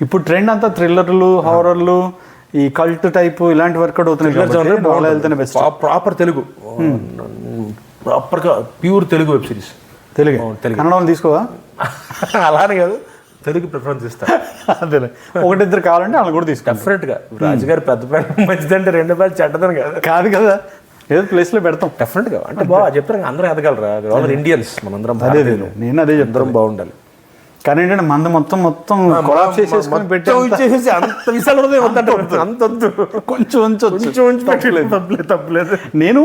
ఇప్పుడు ట్రెండ్ అంతా థ్రిల్లర్లు, హారర్లు, ఈ కల్ట్ టైప్ ఇలాంటి వర్కౌట్ అవుతున్నాయి. ప్రాపర్ తెలుగు, ప్రాపర్గా pure Telugu web series. Telugu Kannadam తీసుకోవా? అలానే కాదు, తెలుగు ప్రిఫరెన్స్ ఇస్తా. అదే, ఒకటిద్దరు కావాలంటే వాళ్ళు కూడా తీసుకో. డెఫినెట్గా రాజుగారు పెద్ద పేరు మంచిదంటే 2 పేరు చెడ్డదని కాదు కదా, ఏదో ప్లేస్ లో పెడతాం డెఫినెట్గా. అంటే బాగా చెప్తారు, అందరూ ఎదగలరా, ఆల్ ఇండియన్స్ మనందరం. అదే నేను అదే అందరం బాగుండాలి. కానీ ఏంటంటే మంద మొత్తం కొలాప్స్ చేసేసుకొని పెట్టేసి అంత విశాల అంత కొంచెం తప్పలేదు. నేను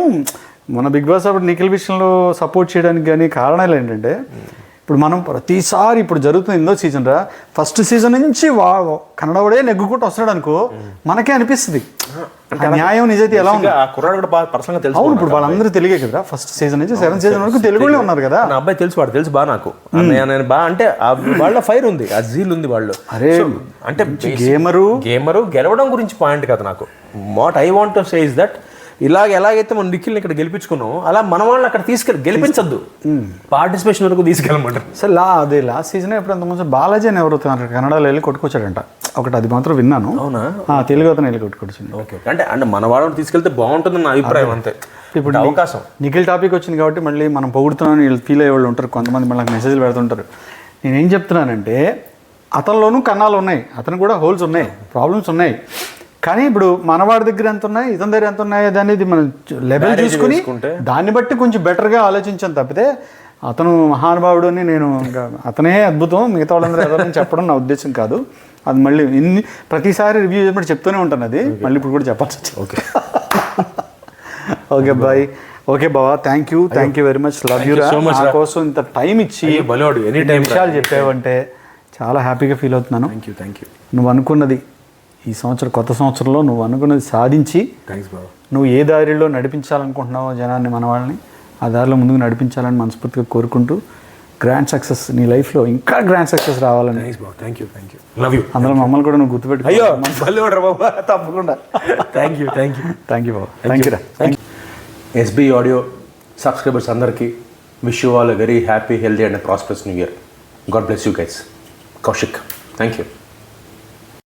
మన బిగ్ బాస్ అప్పుడు నిఖిల్ విషయంలో సపోర్ట్ చేయడానికి కానీ కారణాలు ఏంటంటే, ఇప్పుడు మనం ప్రతిసారి ఇప్పుడు జరుగుతుంది ఎన్నో సీజన్ రా, ఫస్ట్ సీజన్ నుంచి కన్నడవాడే నెగ్గుకుంటూ వస్తాడు అనుకో, మనకే అనిపిస్తుంది న్యాయం నిజాయితీ ఎలా ఉంది. అవును, ఇప్పుడు వాళ్ళందరూ తెలుగే కదా, ఫస్ట్ సీజన్ నుంచి 7th సీజన్ వరకు తెలుగులో ఉన్నారు కదా. నా అబ్బాయి తెలుసు, వాడు తెలుసు బాగా నాకు. నేను బాగా అంటే వాళ్ళ ఫైర్ ఉంది, ఆ జీల్ ఉంది వాళ్ళు. అరే అంటే గేమరు గెలవడం గురించి పాయింట్ కదా నాకు. What I want to say is that ఇలాగ ఎలాగైతే మనం నిఖిల్ని ఇక్కడ గెలిపించుకున్నాం అలా మన వాళ్ళని అక్కడ గెలిపించద్దు, పార్టిసిపేషన్ వరకు తీసుకెళ్ళమంటారు. సార్ లాస్ట్ సీజన్ ఎప్పుడు అంతమంది బాలాజీ అని ఎవరు కన్నడలో వెళ్ళి కొట్టుకొచ్చాడంట ఒకటి, అది మాత్రం విన్నాను. అవునా? తెలుగు అతను వెళ్ళి కొట్టుకొచ్చింది. ఓకే, అంటే మన వాళ్ళని తీసుకెళ్తే బాగుంటుంది నా అభిప్రాయం అంతే. ఇప్పుడు అవకాశం నిఖిల్ టాపిక్ వచ్చింది కాబట్టి మళ్ళీ మనం పొగుడుతున్నామని వీళ్ళు ఫీల్ అయ్యే వాళ్ళు ఉంటారు, కొంతమంది మళ్ళీ మెసేజ్లు పెడుతుంటారు. నేనేం చెప్తున్నానంటే అతనిలోనూ కన్నాలు ఉన్నాయి, అతను కూడా హోల్స్ ఉన్నాయి, ప్రాబ్లమ్స్ ఉన్నాయి. కానీ ఇప్పుడు మనవాడి దగ్గర ఎంత ఉన్నాయి, ఇతని దగ్గర ఎంత ఉన్నాయి అనేది మనం లెవెల్ చూసుకుని దాన్ని బట్టి కొంచెం బెటర్గా ఆలోచించాను తప్పితే అతను మహానుభావుడు అని నేను ఇంకా అతనే అద్భుతం మిగతా వాళ్ళందరూ ఎవరైనా చెప్పడం నా ఉద్దేశం కాదు. అది మళ్ళీ ప్రతిసారి రివ్యూ చేసినప్పుడు చెప్తూనే ఉంటాను, అది మళ్ళీ ఇప్పుడు కూడా చెప్పాల్సి వచ్చింది. Okay okay bye. ఓకే బావా, thank you very much, love you రా. నా కోసం ఇంత టైం ఇచ్చి విషయాలు చెప్పావంటే చాలా హ్యాపీగా ఫీల్ అవుతున్నాను. Thank you. నువ్వు అనుకున్నది ఈ సంవత్సరం, కొత్త సంవత్సరంలో నువ్వు అనుకున్నది సాధించి నువ్వు ఏ దారిలో నడిపించాలనుకుంటున్నావో జనాన్ని, మన వాళ్ళని ఆ దారిలో ముందుకు నడిపించాలని మనస్ఫూర్తిగా కోరుకుంటూ గ్రాండ్ సక్సెస్ నీ లైఫ్లో ఇంకా గ్రాండ్ సక్సెస్ రావాలని. Thank you love you. అందులో మమ్మల్ని కూడా నువ్వు గుర్తుపెట్టు. అయ్యో బాబా, తప్పకుండా. Thank you Baba, thank you రా. ఎస్బీ ఆడియో సబ్స్క్రైబర్స్ అందరికీ wish you all a very happy, healthy and prosperous new year. God bless you guys. Kaushik, thank you.